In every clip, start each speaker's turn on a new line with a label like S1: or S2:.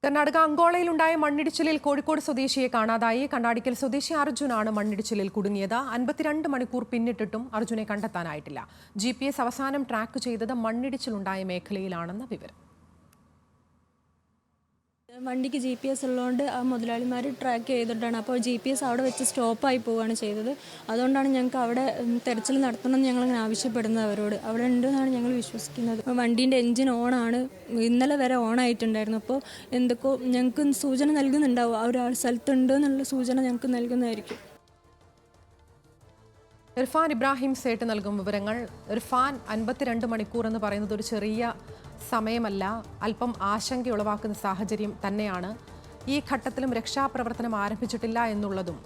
S1: കർണാടക അങ്കോളയിലുണ്ടായ മണ്ണിടിച്ചിലിൽ കോഴിക്കോട് സ്വദേശിയെ കാണാതായി. കണ്ണാടിക്കൽ സ്വദേശി അർജുനാണ് മണ്ണിടിച്ചിലിൽ കുടുങ്ങിയത്. 52 മണിക്കൂർ പിന്നിട്ടിട്ടും അർജുനെ കണ്ടെത്താനായിട്ടില്ല. GPS അവസാനം ട്രാക്ക് ചെയ്തത് മണ്ണിടിച്ചിലുണ്ടായ മേഖലയിലാണെന്ന വിവരം.
S2: വണ്ടിക്ക് GPS ഉള്ളതുകൊണ്ട് ആ മുതലാളിമാർ ട്രാക്ക് ചെയ്തിട്ടാണ്. അപ്പോൾ GPS അവിടെ വെച്ച് സ്റ്റോപ്പായി പോവുകയാണ് ചെയ്തത്. അതുകൊണ്ടാണ് ഞങ്ങൾക്ക് അവിടെ തെരച്ചിൽ നടത്തണമെന്ന് ഞങ്ങളിങ്ങനെ ആവശ്യപ്പെടുന്നത് അവരോട്. അവിടെ ഉണ്ടെന്നാണ് ഞങ്ങൾ വിശ്വസിക്കുന്നത്. വണ്ടീൻ്റെ എൻജിൻ ഓണാണ്, ഇന്നലെ വരെ ഓണായിട്ടുണ്ടായിരുന്നു. അപ്പോൾ എന്തൊക്കെയോ ഞങ്ങൾക്ക് സൂചന നൽകുന്നുണ്ടാവും, ആ ഒരാൾ സ്ഥലത്തുണ്ട് എന്നുള്ള സൂചന ഞങ്ങൾക്ക് നൽകുന്നതായിരിക്കും.
S1: ഇർഫാൻ ഇബ്രാഹിം സേട്ട് നൽകും വിവരങ്ങൾ. ഇർഫാൻ, 52 മണിക്കൂർ എന്ന് പറയുന്നത് ഒരു ചെറിയ സമയമല്ല, അല്പം ആശങ്ക ഉളവാക്കുന്ന സാഹചര്യം തന്നെയാണ്. ഈ ഘട്ടത്തിലും രക്ഷാപ്രവർത്തനം ആരംഭിച്ചിട്ടില്ല എന്നുള്ളതും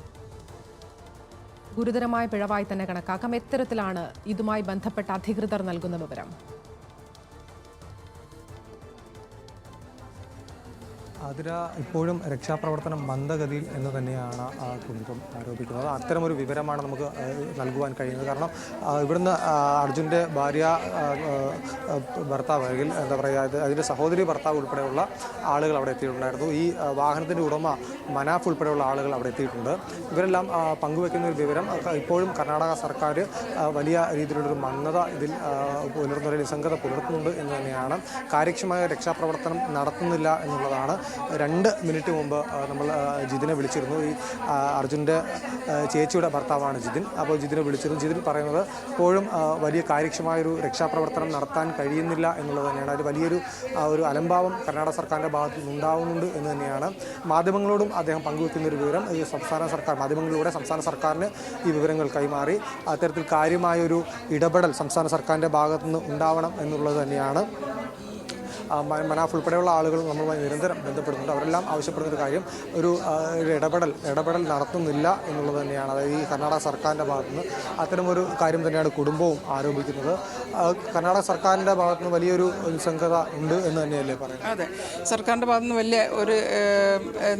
S1: ഗുരുതരമായ പിഴവായി തന്നെ കണക്കാക്കാം. എത്തരത്തിലാണ് ഇതുമായി ബന്ധപ്പെട്ട അധികൃതർ നൽകുന്ന വിവരം?
S3: അതിര ഇപ്പോഴും രക്ഷാപ്രവർത്തനം മന്ദഗതിയിൽ എന്ന് തന്നെയാണ് കുടുംബം ആരോപിക്കുന്നത്. അത്തരമൊരു വിവരമാണ് നമുക്ക് നൽകുവാൻ കഴിയുന്നത്. കാരണം ഇവിടുന്ന് അർജുൻ്റെ ഭാര്യ, ഭർത്താവ്, അല്ലെങ്കിൽ എന്താ പറയുക, അതിൻ്റെ സഹോദരി ഭർത്താവ് ഉൾപ്പെടെയുള്ള ആളുകൾ അവിടെ എത്തിയിട്ടുണ്ടായിരുന്നു. ഈ വാഹനത്തിൻ്റെ ഉടമ മനാഫ് ഉൾപ്പെടെയുള്ള ആളുകൾ അവിടെ എത്തിയിട്ടുണ്ട്. ഇവരെല്ലാം പങ്കുവെക്കുന്ന ഒരു വിവരം, ഇപ്പോഴും കർണാടക സർക്കാർ വലിയ രീതിയിലുള്ളൊരു മന്ദത ഇതിൽ പുലർത്തുന്നൊരു നിസ്സംഗത പുലർത്തുന്നുണ്ട് എന്ന് തന്നെയാണ്. കാര്യക്ഷമമായ രക്ഷാപ്രവർത്തനം നടത്തുന്നില്ല എന്നുള്ളതാണ്. 2 മിനിറ്റ് മുമ്പ് നമ്മൾ ജിതിനെ വിളിച്ചിരുന്നു. ഈ അർജുൻ്റെ ചേച്ചിയുടെ ഭർത്താവാണ് ജിതിൻ. അപ്പോൾ ജിതിനെ വിളിച്ചിരുന്നു. ജിതിൻ പറയുന്നത് ഇപ്പോഴും വലിയ കാര്യക്ഷമമായൊരു രക്ഷാപ്രവർത്തനം നടത്താൻ കഴിയുന്നില്ല എന്നുള്ളത് തന്നെയാണ്. അത് വലിയൊരു അലംഭാവം കർണാടക സർക്കാരിൻ്റെ ഭാഗത്ത് നിന്നുണ്ടാവുന്നുണ്ട് എന്ന് തന്നെയാണ്. മാധ്യമങ്ങളോടും അദ്ദേഹം പങ്കുവെക്കുന്നൊരു വിവരം, ഈ സംസ്ഥാന സർക്കാർ മാധ്യമങ്ങളിലൂടെ സംസ്ഥാന സർക്കാരിന് ഈ വിവരങ്ങൾ കൈമാറി അത്തരത്തിൽ കാര്യമായൊരു ഇടപെടൽ സംസ്ഥാന സർക്കാരിൻ്റെ ഭാഗത്തുനിന്ന് ഉണ്ടാവണം എന്നുള്ളത് തന്നെയാണ്. മനാഫ് ഉൾപ്പെടെയുള്ള ആളുകൾ നമ്മളുമായി നിരന്തരം ബന്ധപ്പെടുന്നുണ്ട്. അവരെല്ലാം ആവശ്യപ്പെടുന്നൊരു കാര്യം, ഒരു ഇടപെടൽ നടത്തുന്നില്ല എന്നുള്ളത് തന്നെയാണ്. അതായത് ഈ കർണാടക സർക്കാരിൻ്റെ ഭാഗത്തുനിന്ന് അത്തരമൊരു കാര്യം തന്നെയാണ് കുടുംബവും ആരോപിക്കുന്നത്. കർണാടക സർക്കാരിൻ്റെ ഭാഗത്തുനിന്ന് വലിയൊരു നിസ്സംഗത ഉണ്ട് എന്ന് തന്നെയല്ലേ പറയുന്നത്?
S4: അതെ, സർക്കാരിൻ്റെ ഭാഗത്തുനിന്ന് വലിയ ഒരു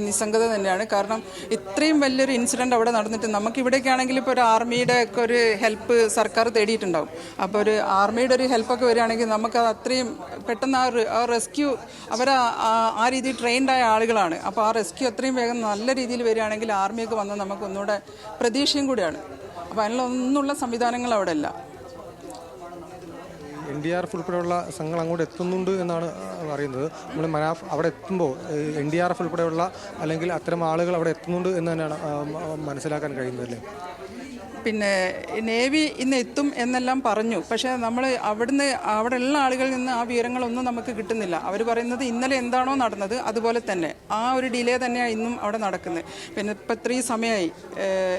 S4: നിസ്സംഗത തന്നെയാണ്. കാരണം ഇത്രയും വലിയൊരു ഇൻസിഡൻറ്റ് അവിടെ നടന്നിട്ട് നമുക്കിവിടേക്ക് ആണെങ്കിൽ ഇപ്പോൾ ഒരു ആർമിയുടെ ഒക്കെ ഒരു ഹെൽപ്പ് സർക്കാർ തേടിയിട്ടുണ്ടാവും. അപ്പോൾ ഒരു ആർമിയുടെ ഒരു ഹെൽപ്പൊക്കെ വരികയാണെങ്കിൽ നമുക്കത് അത്രയും പെട്ടെന്ന് ആ റെസ്ക്യൂ അവർ ആ രീതിയിൽ ട്രെയിൻഡായ ആളുകളാണ്. അപ്പോൾ ആ റെസ്ക്യൂ അത്രയും വേഗം നല്ല രീതിയിൽ വരികയാണെങ്കിൽ ആർമിയൊക്കെ വന്ന് നമുക്ക് ഒന്നുകൂടെ പ്രതീക്ഷയും കൂടിയാണ്. അപ്പോൾ അതിനുള്ള ഒന്നുള്ള സംവിധാനങ്ങൾ അവിടെ ഇല്ല.
S3: NDRF ഉൾപ്പെടെയുള്ള സംഘങ്ങൾ അങ്ങോട്ട് എത്തുന്നുണ്ട് എന്നാണ് അറിയുന്നത്. നമ്മൾ മനാഫ് അവിടെ എത്തുമ്പോൾ NDRF ഉൾപ്പെടെയുള്ള അല്ലെങ്കിൽ അത്തരം ആളുകൾ അവിടെ എത്തുന്നുണ്ട് എന്ന് തന്നെയാണ് മനസ്സിലാക്കാൻ കഴിയുന്നതല്ലേ?
S4: പിന്നെ നേവി ഇന്ന് എത്തും എന്നെല്ലാം പറഞ്ഞു. പക്ഷേ നമ്മൾ അവിടെയുള്ള ആളുകളിൽ നിന്ന് ആ വിവരങ്ങളൊന്നും നമുക്ക് കിട്ടുന്നില്ല. അവർ പറയുന്നത് ഇന്നലെ എന്താണോ നടന്നത് അതുപോലെ തന്നെ ആ ഒരു ഡിലേ തന്നെയാണ് ഇന്നും അവിടെ നടക്കുന്നത്. പിന്നെ ഇപ്പോൾ ഇത്രയും സമയമായി,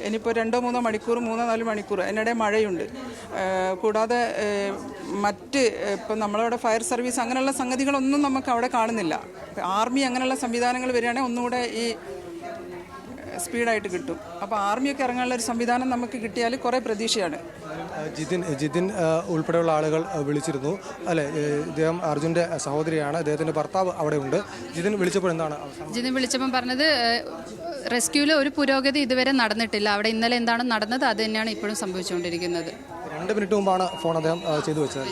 S4: ഇനിയിപ്പോൾ 2-3 മണിക്കൂർ 3-4 മണിക്കൂർ അതിനിടെ മഴയുണ്ട്. കൂടാതെ മറ്റ് ഇപ്പം നമ്മളവിടെ ഫയർ സർവീസ് അങ്ങനെയുള്ള സംഗതികളൊന്നും നമുക്ക് അവിടെ കാണുന്നില്ല. ആർമി അങ്ങനെയുള്ള സംവിധാനങ്ങൾ വരികയാണെങ്കിൽ ഒന്നുകൂടെ ഈ സ്പീഡായിട്ട് കിട്ടും. അപ്പോൾ ആർമിയൊക്കെ ഇറങ്ങാനുള്ള ഒരു സംവിധാനം നമുക്ക് കിട്ടിയാൽ കുറേ പ്രതീക്ഷയാണ്.
S3: ജിതിൻ ഉൾപ്പെടെയുള്ള ആളുകൾ വിളിച്ചിരുന്നു അല്ലേ? ഇദ്ദേഹം അർജുൻ്റെ സഹോദരിയാണ്, അദ്ദേഹത്തിൻ്റെ ഭർത്താവ് അവിടെ ഉണ്ട്. ജിതിൻ വിളിച്ചപ്പോൾ എന്താണ്?
S5: ജിതിൻ വിളിച്ചപ്പോൾ പറഞ്ഞത് റെസ്ക്യൂവിൽ ഒരു പുരോഗതി ഇതുവരെ നടന്നിട്ടില്ല. അവിടെ ഇന്നലെ എന്താണ് നടന്നത് അത് തന്നെയാണ് ഇപ്പോഴും സംഭവിച്ചുകൊണ്ടിരിക്കുന്നത്.
S3: 2 മിനിറ്റ് മുമ്പാണ് ഫോൺ അദ്ദേഹം ചെയ്തു വെച്ചത്.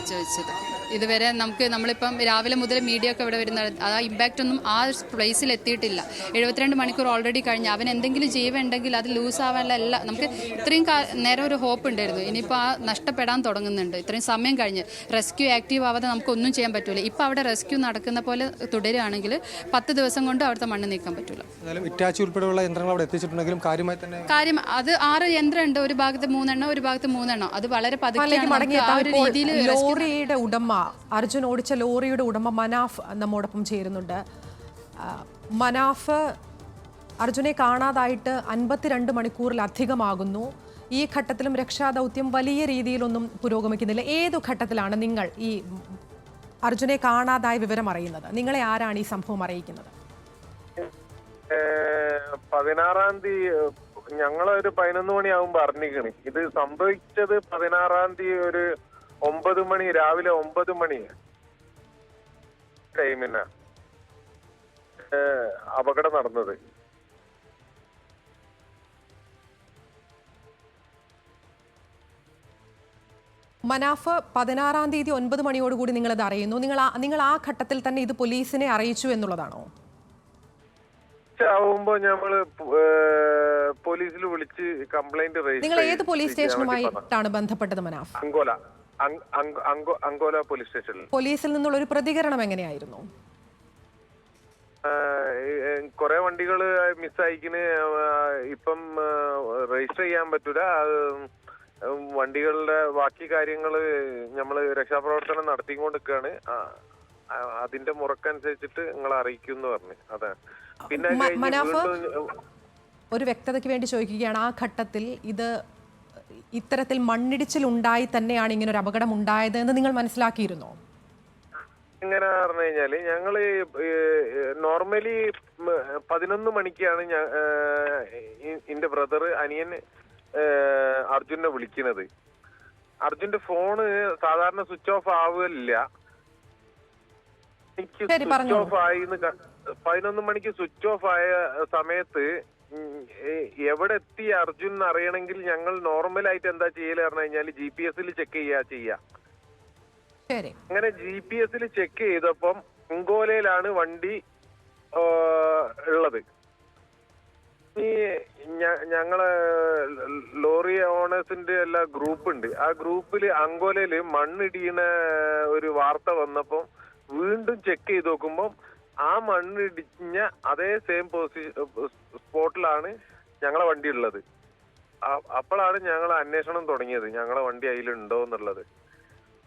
S5: ഇതുവരെ നമ്മളിപ്പം രാവിലെ മുതൽ മീഡിയ ഒക്കെ ഇവിടെ വരുന്ന ആ ഇമ്പാക്റ്റ് ഒന്നും ആ പ്ലേസിൽ എത്തിയിട്ടില്ല. 72 മണിക്കൂർ ഓൾറെഡി കഴിഞ്ഞ്. അവൻ എന്തെങ്കിലും ജീവനുണ്ടെങ്കിൽ അത് ലൂസ് ആവാനുള്ള നമുക്ക് ഇത്രയും നേരം ഒരു ഹോപ്പ് ഉണ്ടായിരുന്നു. ഇനിയിപ്പോൾ ആ നഷ്ടപ്പെടാൻ തുടങ്ങുന്നുണ്ട്. ഇത്രയും സമയം കഴിഞ്ഞ് റെസ്ക്യൂ ആക്റ്റീവ് ആവാതെ നമുക്കൊന്നും ചെയ്യാൻ പറ്റില്ല. ഇപ്പോൾ അവിടെ റെസ്ക്യൂ നടക്കുന്ന പോലെ തുടരുകയാണെങ്കിൽ 10 ദിവസം കൊണ്ട് അവിടുത്തെ മണ്ണ് നീക്കാൻ പറ്റില്ല.
S3: ഇറ്റാച്ചി ഉൾപ്പെടെയുള്ള യന്ത്രങ്ങൾ അവിടെ എത്തിച്ചിട്ടുണ്ടെങ്കിലും
S5: കാര്യം അത് 6 യന്ത്രമുണ്ട്. ഒരു ഭാഗത്ത് 3 എണ്ണം, ഒരു ഭാഗത്ത് 3 എണ്ണം. അത് വളരെ പതുക്കെ.
S1: ലോറിയുടെ ഉടമ, അർജുൻ ഓടിച്ച ലോറിയുടെ ഉടമ മനാഫ് നമ്മോടൊപ്പം ചേരുന്നുണ്ട്. മനാഫ്, അർജുനെ കാണാതായിട്ട് 52 മണിക്കൂറിലധികമാകുന്നു. ഈ ഘട്ടത്തിലും രക്ഷാദൗത്യം വലിയ രീതിയിലൊന്നും പുരോഗമിക്കുന്നില്ല. ഏതു ഘട്ടത്തിലാണ് നിങ്ങൾ ഈ അർജുനെ കാണാതായ വിവരം അറിയുന്നത്? നിങ്ങളെ ആരാണ് ഈ സംഭവം അറിയിക്കുന്നത്?
S6: 16-ാം തീയതി ഞങ്ങളൊരു 11 മണിയാകുമ്പോ അറിഞ്ഞിക്കണി. ഇത് സംഭവിച്ചത് 16-ാം തീയതി ഒരു 9 മണി, രാവിലെ 9 മണി ടൈമിനാ അപകടം നടന്നത്.
S1: മനാഫ്, 16-ാം തീയതി 9 മണിയോടുകൂടി നിങ്ങളത് അറിയുന്നു. നിങ്ങൾ ആ ഘട്ടത്തിൽ തന്നെ ഇത് പോലീസിനെ അറിയിച്ചു എന്നുള്ളതാണോ?
S6: ഉച്ച ആവുമ്പോ ഞമ്മള് പോലീസിൽ വിളിച്ച് കംപ്ലൈന്റ്
S1: നിങ്ങൾ ഏത് പോലീസ് സ്റ്റേഷനുമായിട്ടാണ് ബന്ധപ്പെട്ടത് മനാഫ്?
S6: അങ്കോല പോലീസ് സ്റ്റേഷനിൽ.
S1: പോലീസിൽ നിന്നുള്ള ഒരു പ്രതികരണം എങ്ങനെയായിരുന്നു?
S6: കൊറേ വണ്ടികള് മിസ്സായിക്കിന്, ഇപ്പം രജിസ്റ്റർ ചെയ്യാൻ പറ്റൂല. വണ്ടികളുടെ ബാക്കി കാര്യങ്ങള് നമ്മള് രക്ഷാപ്രവർത്തനം നടത്തിക്കൊണ്ടിരിക്കുകയാണ്. അതിന്റെ മുറക്കനുസരിച്ചിട്ട് നിങ്ങൾ അറിയിക്കും എന്ന് പറഞ്ഞു. അതെ. പിന്നെ
S1: മനാഫ്, ഒരു വ്യക്തതയ്ക്ക് വേണ്ടി ചോദിക്കുകയാണ്, ആ ഘട്ടത്തിൽ ഇത് ഇത്തരത്തിൽ മണ്ണിടിച്ചിൽ ഉണ്ടായി തന്നെയാണ് ഇങ്ങനെ ഒരു അപകടം ഉണ്ടായത് എന്ന് നിങ്ങൾ മനസ്സിലാക്കിയിരുന്നോ?
S6: എങ്ങനെ പറഞ്ഞു കഴിഞ്ഞാല് ഞങ്ങള് നോർമലി 11 മണിക്കാണ് എന്റെ ബ്രദർ അനിയൻ അർജുനെ വിളിക്കുന്നത്. അർജുന്റെ ഫോണ് സാധാരണ സ്വിച്ച് ഓഫ് ആവുകയില്ല. എനിക്ക് സ്വിച്ച് ഓഫ് ആയി 11 മണിക്ക് സ്വിച്ച് ഓഫ് ആയ സമയത്ത് എവിടെ എത്തി അർജുൻ അറിയണമെങ്കിൽ ഞങ്ങൾ നോർമലായിട്ട് എന്താ ചെയ്യല് പറഞ്ഞു കഴിഞ്ഞാൽ GPS ചെക്ക് ചെയ്യാ. അങ്ങനെ GPS ചെക്ക് ചെയ്തപ്പം അങ്കോലയിലാണ് വണ്ടി ഉള്ളത്. ഈ ഞങ്ങളെ ലോറി ഓണേഴ്സിന്റെ എല്ലാ ഗ്രൂപ്പ് ഉണ്ട്. ആ ഗ്രൂപ്പില് അങ്കോലയില് മണ്ണിടിയുന്ന ഒരു വാർത്ത വന്നപ്പം വീണ്ടും ചെക്ക് ചെയ്ത് നോക്കുമ്പം ആ മണ്ണിടിഞ്ഞ അതേ സെയിം സ്പോട്ടിലാണ് ഞങ്ങളെ വണ്ടി ഉള്ളത്. അപ്പോഴാണ് ഞങ്ങൾ അന്വേഷണം തുടങ്ങിയത്, ഞങ്ങളെ വണ്ടി അതിലുണ്ടോ എന്നുള്ളത്.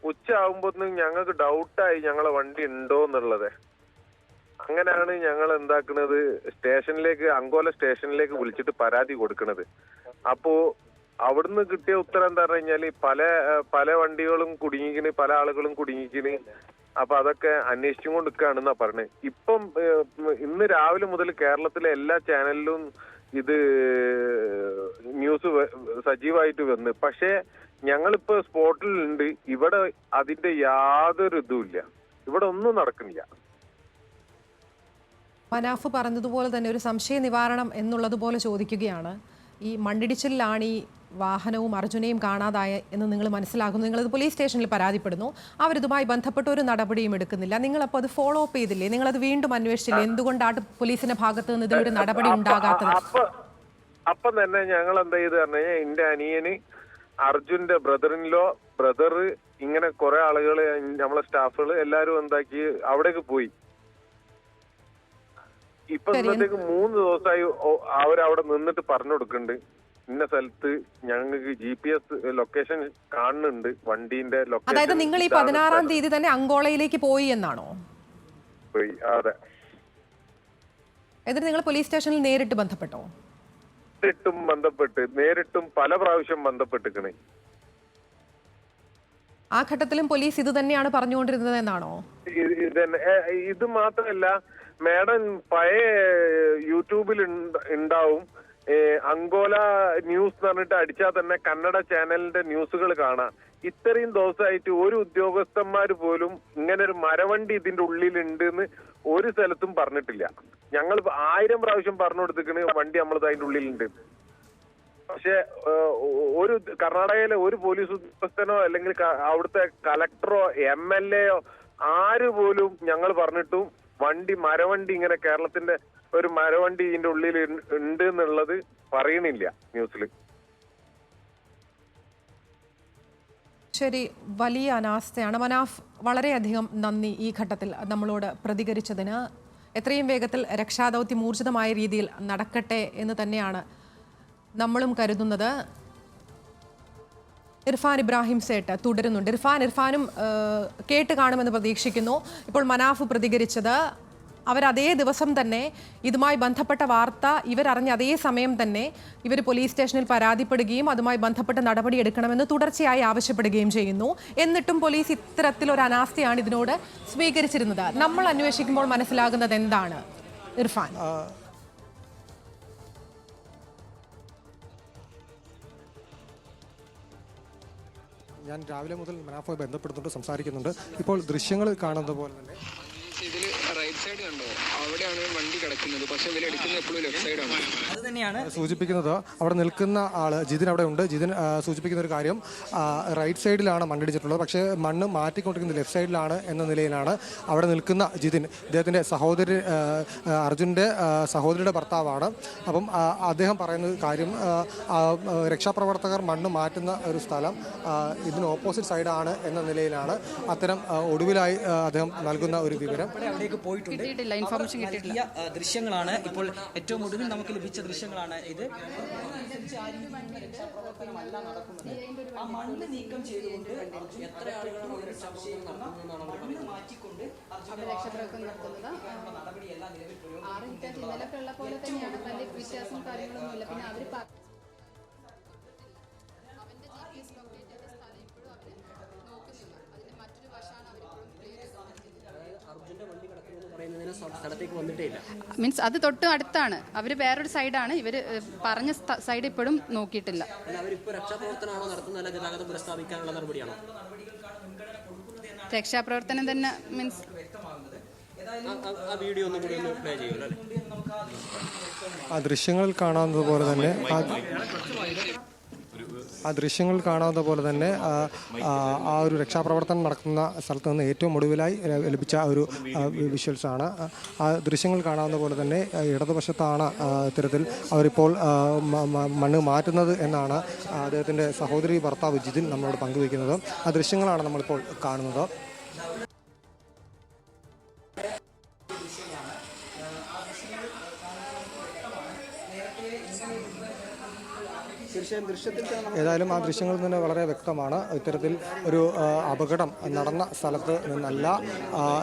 S6: ഉച്ച ആകുമ്പോഴത്തേനും ഞങ്ങൾക്ക് ഡൗട്ടായി ഞങ്ങളെ വണ്ടി ഉണ്ടോ എന്നുള്ളത്. അങ്ങനെയാണ് ഞങ്ങൾ എന്താക്കുന്നത്, അങ്കോല സ്റ്റേഷനിലേക്ക് വിളിച്ചിട്ട് പരാതി കൊടുക്കുന്നത്. അപ്പോ അവിടുന്ന് കിട്ടിയ ഉത്തരം എന്താ പറഞ്ഞു കഴിഞ്ഞാല് പല വണ്ടികളും കുടുങ്ങിക്കിന്, പല ആളുകളും കുടുങ്ങിക്കിന്. അപ്പൊ അതൊക്കെ അന്വേഷിച്ചും കൊണ്ടിരിക്കുകയാണെന്നാ പറഞ്ഞത്. ഇപ്പം ഇന്ന് രാവിലെ മുതൽ കേരളത്തിലെ എല്ലാ ചാനലിലും ഇത് ന്യൂസ് സജീവമായിട്ട് വന്ന്. പക്ഷേ ഞങ്ങളിപ്പോ സ്പോട്ടിലുണ്ട്. ഇവിടെ അതിന്റെ യാതൊരു ഇതുമില്ല, ഇവിടെ ഒന്നും നടക്കുന്നില്ല.
S1: മനാഫ് പറഞ്ഞതുപോലെ തന്നെ ഒരു സംശയ നിവാരണം എന്നുള്ളതുപോലെ ചോദിക്കുകയാണ്, ഈ മണ്ണിടിച്ചിലാണ് ഈ വാഹനവും അർജുനെയും കാണാതായ എന്ന് നിങ്ങൾ മനസ്സിലാക്കുന്നു. നിങ്ങളത് പോലീസ് സ്റ്റേഷനിൽ പരാതിപ്പെടുന്നു, അവരിതുമായി ബന്ധപ്പെട്ട ഒരു നടപടിയും എടുക്കുന്നില്ല. നിങ്ങളപ്പോൾ അത് ഫോളോ അപ്പ് ചെയ്തില്ലേ? നിങ്ങളത് വീണ്ടും അന്വേഷിച്ചില്ലേ? എന്തുകൊണ്ടാണ് പോലീസിന്റെ ഭാഗത്ത് നിന്ന് ഇതിലൊരു നടപടി ഉണ്ടാകാത്തത്?
S6: അപ്പം തന്നെ ഞങ്ങൾ എന്താ ചെയ്ത് പറഞ്ഞാൽ എന്റെ അനിയന് അർജുന്റെ ബ്രദർ ഇങ്ങനെ കുറെ ആളുകള് നമ്മളെ സ്റ്റാഫുകള് എല്ലാരും എന്താക്കി അവിടേക്ക് പോയി. ഇപ്പൊ ഇന്നത്തേക്ക് 3 ദിവസമായി അവരവിടെ നിന്നിട്ട് പറഞ്ഞു കൊടുക്കുന്നുണ്ട്, ഇന്ന സ്ഥലത്ത് ഞങ്ങൾക്ക് GPS ലൊക്കേഷൻ കാണുന്നുണ്ട്, വണ്ടീന്റെ ലൊക്കേഷൻ.
S1: അതായത് നിങ്ങൾ ഈ 16-ാം തീയതി തന്നെ അങ്കോളയിലേക്ക് പോയി എന്നാണോ?
S6: പോയി, അതെ.
S1: എന്നിട്ട് നിങ്ങൾ പോലീസ് സ്റ്റേഷനിൽ നേരിട്ട് ബന്ധപ്പെട്ടോ?
S6: നേരിട്ടും പല പ്രാവശ്യം ബന്ധപ്പെട്ടിക്കണേ.
S1: ആ ഘട്ടത്തിലും പോലീസ് ഇത് തന്നെയാണ് പറഞ്ഞുകൊണ്ടിരുന്നത് എന്നാണോ?
S6: ഇത് മാത്രമല്ല മാഡം, പഴയ യൂട്യൂബിൽ ഉണ്ടാവും അങ്കോല ന്യൂസ് എന്ന് പറഞ്ഞിട്ട് അടിച്ചാൽ തന്നെ കന്നഡ ചാനലിന്റെ ന്യൂസുകൾ കാണാം. ഇത്രയും ദിവസമായിട്ട് ഒരു ഉദ്യോഗസ്ഥന്മാർ പോലും ഇങ്ങനെ ഒരു മരവണ്ടി ഇതിന്റെ ഉള്ളിലുണ്ട് എന്ന് ഒരു സ്ഥലത്തും പറഞ്ഞിട്ടില്ല. ഞങ്ങൾ 1000 പ്രാവശ്യം പറഞ്ഞു കൊടുത്തിക്കണ് വണ്ടി നമ്മളത് അതിന്റെ ഉള്ളിലുണ്ട്. പക്ഷെ ഒരു കർണാടകയിലെ ഒരു പോലീസ് ഉദ്യോഗസ്ഥനോ അല്ലെങ്കിൽ അവിടുത്തെ കളക്ടറോ MLA ആര് പോലും ഞങ്ങൾ പറഞ്ഞിട്ടും മരവണ്ടി ഇങ്ങനെ കേരളത്തിന്റെ ഒരു മരവണ്ടി ഇതിന്റെ ഉള്ളിൽ ഉണ്ട് എന്നുള്ളത് പറയണില്ല ന്യൂസിൽ.
S1: ശരി, വലിയ അനാസ്ഥയാണ്. മനാഫ്, വളരെയധികം നന്ദി ഈ ഘട്ടത്തിൽ നമ്മളോട് പ്രതികരിച്ചതിന്. എത്രയും വേഗത്തിൽ രക്ഷാദൗത്യം ഊർജിതമായ രീതിയിൽ നടക്കട്ടെ എന്ന് തന്നെയാണ് നമ്മളും കരുതുന്നത്. ഇർഫാൻ ഇബ്രാഹിം സേട്ട് തുടരുന്നുണ്ട്. ഇർഫാനും കേട്ട് കാണുമെന്ന് പ്രതീക്ഷിക്കുന്നു. ഇപ്പോൾ മനാഫ് പ്രതികരിച്ചത്, അവരതേ ദിവസം തന്നെ ഇതുമായി ബന്ധപ്പെട്ട വാർത്ത ഇവരറിഞ്ഞ അതേ സമയം തന്നെ ഇവർ പോലീസ് സ്റ്റേഷനിൽ പരാതിപ്പെടുകയും അതുമായി ബന്ധപ്പെട്ട നടപടി എടുക്കണമെന്ന് തുടർച്ചയായി ആവശ്യപ്പെടുകയും ചെയ്യുന്നു. എന്നിട്ടും പോലീസ് ഇത്തരത്തിലൊരു അനാസ്ഥയാണ് ഇതിനോട് സ്വീകരിച്ചിരുന്നത്. നമ്മൾ അന്വേഷിക്കുമ്പോൾ മനസ്സിലാകുന്നത് എന്താണ് ഇർഫാൻ?
S3: ഞാൻ രാവിലെ മുതൽ മനാഫുമായി ബന്ധപ്പെടുന്നുണ്ട്, സംസാരിക്കുന്നുണ്ട്. ഇപ്പോൾ ദൃശ്യങ്ങൾ കാണുന്നത് പോലെ തന്നെ
S4: ഇതിൽ
S7: റൈറ്റ് സൈഡ് കണ്ടോ, അവിടെയാണ് വണ്ടി കിടക്കുന്നത്. പക്ഷെ ഇവർ എടുക്കുന്നത് എപ്പോഴും ലെഫ്റ്റ് സൈഡാണ്.
S8: അത് തന്നെയാണ്
S3: സൂചിപ്പിക്കുന്നത്. അവിടെ നിൽക്കുന്ന ആൾ ജിതിൻ അവിടെ ഉണ്ട്. ജിതിൻ സൂചിപ്പിക്കുന്ന ഒരു കാര്യം, റൈറ്റ് സൈഡിലാണ് മണ്ണിടിച്ചിട്ടുള്ളത്, പക്ഷേ മണ്ണ് മാറ്റിക്കൊണ്ടിരിക്കുന്നത് ലെഫ്റ്റ് സൈഡിലാണ് എന്ന നിലയിലാണ് അവിടെ നിൽക്കുന്ന ജിതിൻ. ഇദ്ദേഹത്തിൻ്റെ സഹോദരി, അർജുൻ്റെ സഹോദരിയുടെ ഭർത്താവാണ്. അപ്പം അദ്ദേഹം പറയുന്ന കാര്യം, രക്ഷാപ്രവർത്തകർ മണ്ണ് മാറ്റുന്ന ഒരു സ്ഥലം ഇതിന് ഓപ്പോസിറ്റ് സൈഡാണ് എന്ന നിലയിലാണ് അത്തരം ഒടുവിലായി അദ്ദേഹം നൽകുന്ന ഒരു വിവരം.
S8: അവിടേക്ക് പോയിട്ടുണ്ട്.
S5: ഇൻഫർമേഷൻ കിട്ടിയിട്ടില്ല.
S8: ദൃശ്യങ്ങളാണ് ഇപ്പോൾ ഏറ്റവും ഒടുവിൽ നമുക്ക് ലഭിച്ച ദൃശ്യങ്ങളാണ് ഇത്. ആ മണ്ണ് നീക്കം ചെയ്തുകൊണ്ട് എത്ര ആളുകളാണ് ഒരു സംശയം മണ്ണ് മാറ്റിക്കൊണ്ട്
S5: രക്ഷപ്രവർത്തനം നടത്തുന്നത്.
S8: നടപടിയെല്ലാം നിലവിൽ
S5: ഇന്നലെ ഉള്ള പോലെ തന്നെയാണ്, വലിയ വ്യത്യാസം കാര്യങ്ങളൊന്നുമില്ല. പിന്നെ അവർ മീൻസ് അത് തൊട്ട് അടുത്താണ്. അവർ വേറൊരു സൈഡാണ്, ഇവർ പറഞ്ഞ സൈഡ് ഇപ്പോഴും നോക്കിയിട്ടില്ല. രക്ഷാപ്രവർത്തനം തന്നെ മീൻസ്
S3: ആ ദൃശ്യങ്ങളിൽ കാണാവുന്നത് പോലെ തന്നെ ആ ഒരു രക്ഷാപ്രവർത്തനം നടക്കുന്ന സ്ഥലത്ത് നിന്ന് ഏറ്റവും ഒടുവിലായി ലഭിച്ച ഒരു വിഷ്വൽസാണ്. ആ ദൃശ്യങ്ങൾ കാണാവുന്ന പോലെ തന്നെ ഇടതുവശത്താണ് ഇത്തരത്തിൽ അവരിപ്പോൾ മണ്ണ് മാറ്റുന്നത് എന്നാണ് അദ്ദേഹത്തിൻ്റെ സഹോദരി ഭർത്താവ് ജിതിൻ നമ്മളോട് പങ്കുവയ്ക്കുന്നത്. ആ ദൃശ്യങ്ങളാണ് നമ്മളിപ്പോൾ കാണുന്നത്. ഏതായാലും ആ ദൃശ്യങ്ങളിൽ നിന്ന് വളരെ വ്യക്തമാണ് ഇത്തരത്തിൽ ഒരു അപകടം നടന്ന സ്ഥലത്ത് നിന്നല്ല,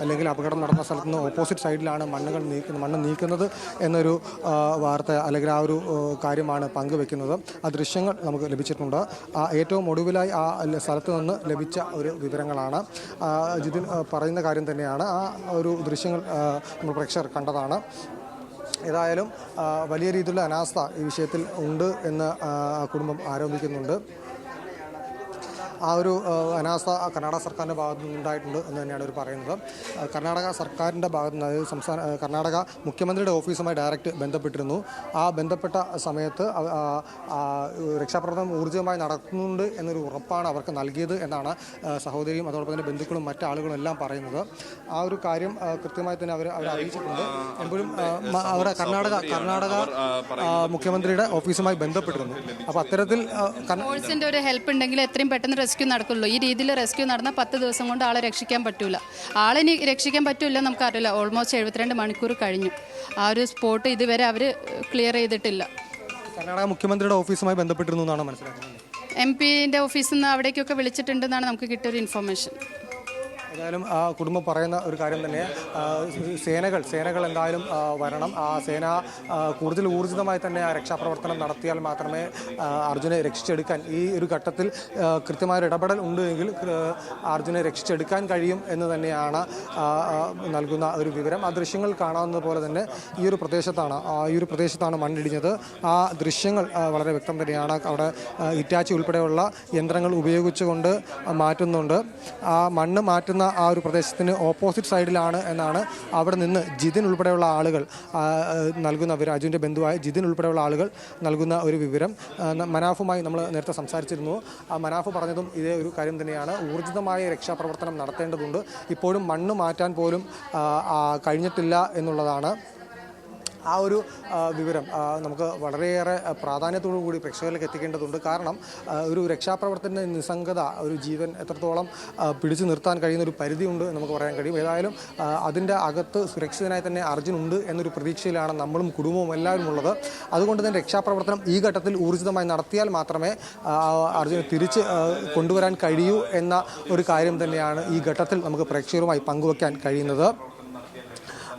S3: അല്ലെങ്കിൽ അപകടം നടന്ന സ്ഥലത്ത് നിന്ന് ഓപ്പോസിറ്റ് സൈഡിലാണ് മണ്ണ് നീക്കുന്നത് എന്നൊരു വാർത്ത അല്ലെങ്കിൽ ആ ഒരു കാര്യമാണ് പങ്കുവെക്കുന്നത്. ആ ദൃശ്യങ്ങൾ നമുക്ക് ലഭിച്ചിട്ടുണ്ട്. ഏറ്റവും ഒടുവിലായി ആ സ്ഥലത്ത് നിന്ന് ലഭിച്ച ഒരു വിവരങ്ങളാണ്. ജിതിൻ പറയുന്ന കാര്യം തന്നെയാണ്. ആ ഒരു ദൃശ്യങ്ങൾ നമ്മൾ പ്രേക്ഷകർ കണ്ടതാണ്. ഏതായാലും വലിയ രീതിയിലുള്ള അനാസ്ഥ ഈ വിഷയത്തിൽ ഉണ്ട് എന്ന് കുടുംബം ആരോപിക്കുന്നുണ്ട്. ആ ഒരു അനാസ്ഥ കർണാടക സർക്കാരിൻ്റെ ഭാഗത്തു നിന്നുണ്ടായിട്ടുണ്ട് എന്ന് തന്നെയാണ് അവർ പറയുന്നത്. കർണാടക സർക്കാരിൻ്റെ ഭാഗത്തു നിന്ന്, അതായത് കർണാടക മുഖ്യമന്ത്രിയുടെ ഓഫീസുമായി ഡയറക്റ്റ് ബന്ധപ്പെട്ടിരുന്നു. ആ ബന്ധപ്പെട്ട സമയത്ത് രക്ഷാപ്രവർത്തനം ഊർജിതമായി നടക്കുന്നുണ്ട് എന്നൊരു ഉറപ്പാണ് അവർക്ക് നൽകിയത് എന്നാണ് സഹോദരിയും അതോടൊപ്പം തന്നെ ബന്ധുക്കളും മറ്റാളുകളും എല്ലാം പറയുന്നത്. ആ ഒരു കാര്യം കൃത്യമായി തന്നെ അവർ അറിയിച്ചിട്ടുണ്ട്. എപ്പോഴും അവരുടെ കർണാടക മുഖ്യമന്ത്രിയുടെ ഓഫീസുമായി ബന്ധപ്പെട്ടിരുന്നു. അപ്പോൾ അത്തരത്തിൽ
S5: ഫോഴ്സിൻ്റെ ഒരു ഹെൽപ്പ് ഉണ്ടെങ്കിൽ എത്രയും പെട്ടെന്ന് റെസ്ക്യൂ നടക്കുള്ളൂ. ഈ രീതിയിൽ റെസ്ക്യൂ നടന്നാൽ 10 ദിവസം കൊണ്ട് ആളെ രക്ഷിക്കാൻ പറ്റൂല. ആളിനി രക്ഷിക്കാൻ പറ്റൂല നമുക്കറിയില്ല. ഓൾമോസ്റ്റ് 72 മണിക്കൂർ കഴിഞ്ഞു. ആ ഒരു സ്പോട്ട് ഇതുവരെ അവർ ക്ലിയർ ചെയ്തിട്ടില്ല.
S3: കർണാടക മുഖ്യമന്ത്രിയുടെ ഓഫീസുമായി ബന്ധപ്പെട്ടിരുന്നു എന്നാണ് മനസ്സിലാക്കുന്നത്.
S5: MP-ന്റെ ഓഫീസിൽ നിന്ന് അവിടേക്കൊക്കെ വിളിച്ചിട്ടുണ്ടെന്നാണ് നമുക്ക് കിട്ടിയൊരു ഇൻഫർമേഷൻ.
S3: ഏതായാലും ആ കുടുംബം പറയുന്ന ഒരു കാര്യം തന്നെ, സേനകൾ എന്തായാലും വരണം. ആ സേന കൂടുതൽ ഊർജിതമായി തന്നെ ആ രക്ഷാപ്രവർത്തനം നടത്തിയാൽ മാത്രമേ അർജുനെ രക്ഷിച്ചെടുക്കാൻ, ഈ ഒരു ഘട്ടത്തിൽ കൃത്യമായൊരു ഇടപെടൽ ഉണ്ട് എങ്കിൽ അർജുനെ രക്ഷിച്ചെടുക്കാൻ കഴിയും എന്ന് തന്നെയാണ് നൽകുന്ന ഒരു വിവരം. ആ ദൃശ്യങ്ങൾ കാണാവുന്നത് പോലെ തന്നെ ഈ ഒരു പ്രദേശത്താണ് മണ്ണിടിഞ്ഞത്. ആ ദൃശ്യങ്ങൾ വളരെ വ്യക്തം തന്നെയാണ്. അവിടെ ഇറ്റാച്ചി ഉൾപ്പെടെയുള്ള യന്ത്രങ്ങൾ ഉപയോഗിച്ചുകൊണ്ട് മാറ്റുന്നുണ്ട്. ആ മണ്ണ് മാറ്റുന്ന ആ ഒരു പ്രദേശത്തിന് ഓപ്പോസിറ്റ് സൈഡിലാണ് എന്നാണ് അവിടെ നിന്ന് ജിതിൻ ഉൾപ്പെടെയുള്ള ആളുകൾ നൽകുന്ന വിവരം. അർജുൻ്റെ ബന്ധുവായ ജിതിൻ ഉൾപ്പെടെയുള്ള ആളുകൾ നൽകുന്ന ഒരു വിവരം. മനാഫുമായി നമ്മൾ നേരത്തെ സംസാരിച്ചിരുന്നു. മനാഫ് പറഞ്ഞതും ഇതേ ഒരു കാര്യം തന്നെയാണ്. ഊർജിതമായ രക്ഷാപ്രവർത്തനം നടത്തേണ്ടതുണ്ട്. ഇപ്പോഴും മണ്ണ് മാറ്റാൻ പോലും കഴിഞ്ഞിട്ടില്ല എന്നുള്ളതാണ്. ആ ഒരു വിവരം നമുക്ക് വളരെയേറെ പ്രാധാന്യത്തോടു കൂടി പ്രേക്ഷകരിലേക്ക് എത്തിക്കേണ്ടതുണ്ട്. കാരണം ഒരു രക്ഷാപ്രവർത്തന നിസ്സംഗത, ഒരു ജീവൻ എത്രത്തോളം പിടിച്ചു നിർത്താൻ കഴിയുന്ന ഒരു പരിധിയുണ്ട് നമുക്ക് പറയാൻ കഴിയും. ഏതായാലും അതിൻ്റെ അകത്ത് സുരക്ഷിതനായി തന്നെ അർജുൻ ഉണ്ട് എന്നൊരു പ്രതീക്ഷയിലാണ് നമ്മളും കുടുംബവും എല്ലാവരും ഉള്ളത്. അതുകൊണ്ട് തന്നെ രക്ഷാപ്രവർത്തനം ഈ ഘട്ടത്തിൽ ഊർജിതമായി നടത്തിയാൽ മാത്രമേ അർജുനെ തിരിച്ച് കൊണ്ടുവരാൻ കഴിയൂ എന്ന ഒരു കാര്യം തന്നെയാണ് ഈ ഘട്ടത്തിൽ നമുക്ക് പ്രേക്ഷകരുമായി പങ്കുവയ്ക്കാൻ കഴിയുന്നത്.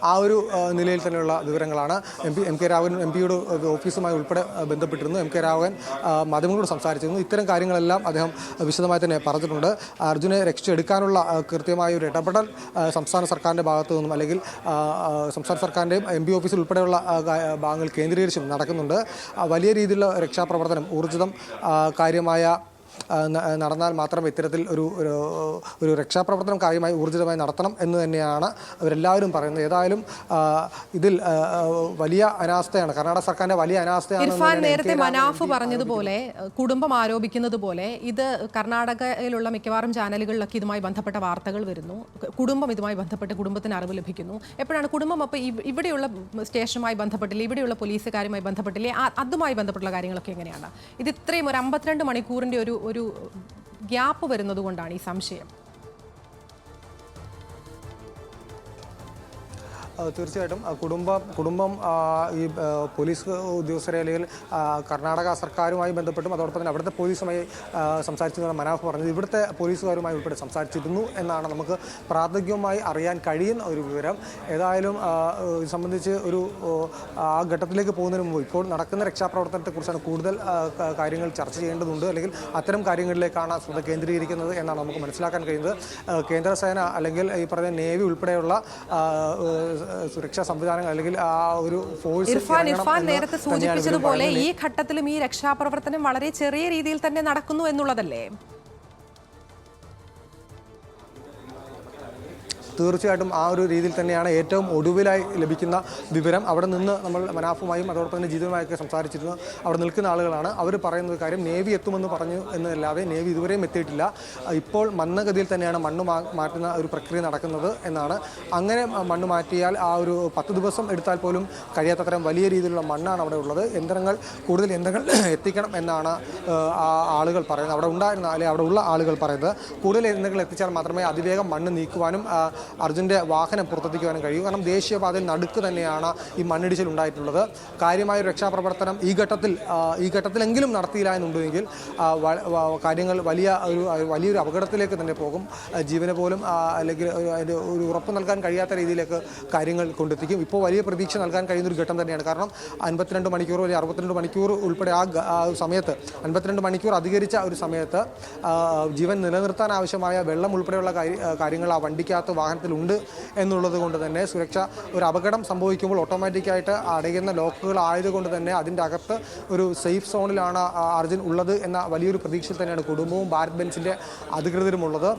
S3: ആ ഒരു നിലയിൽ തന്നെയുള്ള വിവരങ്ങളാണ്. എം കെ രാഘവൻ MP-യുടെ ഓഫീസുമായി ഉൾപ്പെടെ ബന്ധപ്പെട്ടിരുന്നു. എം കെ രാഘവൻ മാധ്യമങ്ങളോട് സംസാരിച്ചിരുന്നു. ഇത്തരം കാര്യങ്ങളെല്ലാം അദ്ദേഹം വിശദമായി തന്നെ പറഞ്ഞിട്ടുണ്ട്. അർജുനെ രക്ഷിച്ചെടുക്കാനുള്ള കൃത്യമായ ഒരു ഇടപെടൽ സംസ്ഥാന സർക്കാരിൻ്റെ ഭാഗത്തു നിന്നും, അല്ലെങ്കിൽ സംസ്ഥാന സർക്കാരിൻ്റെയും MP ഓഫീസിൽ ഉൾപ്പെടെയുള്ള ഭാഗങ്ങൾ കേന്ദ്രീകരിച്ചും നടക്കുന്നുണ്ട്. വലിയ രീതിയിലുള്ള രക്ഷാപ്രവർത്തനം, ഊർജിതം കാര്യമായ നടന്നാൽ മാത്രം ഇത്തരത്തിൽ ഒരു രക്ഷാപ്രവർത്തനം കാര്യമായി ഊർജിതമായി നടത്തണം എന്ന് തന്നെയാണ് അവരെല്ലാവരും പറയുന്നത്. ഏതായാലും ഇതിൽ വലിയ അനാസ്ഥയാണ്, കർണാടക സർക്കാരിന്റെ വലിയ അനാസ്ഥയാണ്.
S1: ഇർഫാൻ, നേരത്തെ മനാഫ് പറഞ്ഞതുപോലെ, കുടുംബം ആരോപിക്കുന്നത് പോലെ ഇത് കർണാടകയിലുള്ള മിക്കവാറും ചാനലുകളിലൊക്കെ ഇതുമായി ബന്ധപ്പെട്ട വാർത്തകൾ വരുന്നു. കുടുംബം ഇതുമായി ബന്ധപ്പെട്ട് കുടുംബത്തിന് അറിവ് ലഭിക്കുന്നു. എപ്പോഴാണ് കുടുംബം അപ്പോൾ ഇവിടെയുള്ള സ്റ്റേഷനുമായി ബന്ധപ്പെട്ടില്ലേ, ഇവിടെയുള്ള പോലീസുകാരുമായി ബന്ധപ്പെട്ടില്ലേ, അതുമായി ബന്ധപ്പെട്ടുള്ള കാര്യങ്ങളൊക്കെ എങ്ങനെയാണ്? ഇത് ഇത്രയും ഒരു 52 മണിക്കൂറിൻ്റെ ഒരു ഗ്യാപ്പ് വരുന്നത് കൊണ്ടാണ് ഈ സംശയം.
S3: തീർച്ചയായിട്ടും കുടുംബം ഈ പോലീസ് ഉദ്യോഗസ്ഥരെ അല്ലെങ്കിൽ കർണാടക സർക്കാരുമായി ബന്ധപ്പെട്ടും അതോടൊപ്പം തന്നെ അവിടുത്തെ പോലീസുമായി സംസാരിച്ചതാണ് മനാഫ് പറഞ്ഞത്. ഇവിടുത്തെ പോലീസുകാരുമായി ഉൾപ്പെടെ സംസാരിച്ചിരുന്നു എന്നാണ് നമുക്ക് പ്രാഥമികമായി അറിയാൻ കഴിയുന്ന ഒരു വിവരം. ഏതായാലും ഇത് സംബന്ധിച്ച് ആ ഘട്ടത്തിലേക്ക് പോകുന്നതിന് മുമ്പ് ഇപ്പോൾ നടക്കുന്ന രക്ഷാപ്രവർത്തനത്തെക്കുറിച്ചാണ് കൂടുതൽ കാര്യങ്ങൾ ചർച്ച ചെയ്യേണ്ടതുണ്ട്, അല്ലെങ്കിൽ അത്തരം കാര്യങ്ങളിലേക്കാണ് ശ്രദ്ധ കേന്ദ്രീകരിക്കുന്നത് എന്നാണ് നമുക്ക് മനസ്സിലാക്കാൻ കഴിയുന്നത്. കേന്ദ്രസേന അല്ലെങ്കിൽ ഈ പറഞ്ഞ നേവി ഉൾപ്പെടെയുള്ള സുരക്ഷാ സംവിധാനങ്ങൾ അല്ലെങ്കിൽ ആ ഒരു ഫോഴ്സ്.
S1: ഇർഫാൻ നേരത്തെ സൂചിപ്പിച്ചതുപോലെ ഈ ഘട്ടത്തിലും ഈ രക്ഷാപ്രവർത്തനം വളരെ ചെറിയ രീതിയിൽ തന്നെ നടക്കുന്നു എന്നുള്ളതല്ലേ?
S3: തീർച്ചയായിട്ടും ആ ഒരു രീതിയിൽ തന്നെയാണ് ഏറ്റവും ഒടുവിലായി ലഭിക്കുന്ന വിവരം. അവിടെ നിന്ന് നമ്മൾ മനാഫുമായും അതോടൊപ്പം തന്നെ ജിതുവുമായൊക്കെ സംസാരിച്ചിരുന്നു. അവിടെ നിൽക്കുന്ന ആളുകളാണ്. അവർ പറയുന്ന കാര്യം നേവി എത്തുമെന്ന് പറഞ്ഞു എന്നല്ലാതെ നേവി ഇതുവരെയും എത്തിയിട്ടില്ല. ഇപ്പോൾ മന്ദഗതിയിൽ തന്നെയാണ് മണ്ണ് മാറ്റുന്ന ഒരു പ്രക്രിയ നടക്കുന്നത് എന്നാണ്. അങ്ങനെ മണ്ണ് മാറ്റിയാൽ ആ ഒരു 10 ദിവസം എടുത്താൽ പോലും കഴിയാത്തത്തരം വലിയ രീതിയിലുള്ള മണ്ണാണ് അവിടെ ഉള്ളത്. കൂടുതൽ യന്ത്രങ്ങൾ എത്തിക്കണം എന്നാണ് ആ ആളുകൾ പറയുന്നത്. അവിടെ ഉണ്ടായിരുന്ന അല്ലെങ്കിൽ അവിടെ ഉള്ള ആളുകൾ പറയുന്നത് കൂടുതൽ യന്ത്രങ്ങൾ എത്തിച്ചാൽ മാത്രമേ അതിവേഗം മണ്ണ് നീക്കുവാനും അർജുൻ്റെ വാഹനം പുറത്തെത്തിക്കുവാനും കഴിയും. കാരണം ദേശീയപാതയിൽ നടുക്ക് തന്നെയാണ് ഈ മണ്ണിടിച്ചിൽ ഉണ്ടായിട്ടുള്ളത്. കാര്യമായ രക്ഷാപ്രവർത്തനം ഈ ഘട്ടത്തിലെങ്കിലും നടത്തിയില്ല എന്നുണ്ടെങ്കിൽ കാര്യങ്ങൾ വലിയൊരു അപകടത്തിലേക്ക് തന്നെ പോകും. ജീവന് പോലും അല്ലെങ്കിൽ അതിൻ്റെ ഒരു ഉറപ്പ് നൽകാൻ കഴിയാത്ത രീതിയിലേക്ക് കാര്യങ്ങൾ കൊണ്ടെത്തിക്കും. ഇപ്പോൾ വലിയ പ്രതീക്ഷ നൽകാൻ കഴിയുന്ന ഒരു ഘട്ടം തന്നെയാണ്. കാരണം 52 മണിക്കൂർ അല്ലെങ്കിൽ 62 മണിക്കൂർ ഉൾപ്പെടെ ആ സമയത്ത് 52 മണിക്കൂർ അധികരിച്ച ഒരു സമയത്ത് ജീവൻ നിലനിർത്താൻ ആവശ്യമായ വെള്ളം ഉൾപ്പെടെയുള്ള കാര്യങ്ങൾ ആ വണ്ടിക്കകത്ത് വാഹനത്തിലുണ്ട് എന്നുള്ളത് കൊണ്ട് തന്നെ സുരക്ഷ ഒരു അപകടം സംഭവിക്കുമ്പോൾ ഓട്ടോമാറ്റിക്കായിട്ട് അടയുന്ന ലോക്കുകൾ ആയതുകൊണ്ട് തന്നെ അതിൻ്റെ അകത്ത് ഒരു സേഫ് സോണിലാണ് അർജുൻ ഉള്ളത് എന്ന വലിയൊരു പ്രതീക്ഷയിൽ തന്നെയാണ് കുടുംബവും ഭാരത് ബെൻസിൻ്റെ അധികൃതരുമുള്ളത്.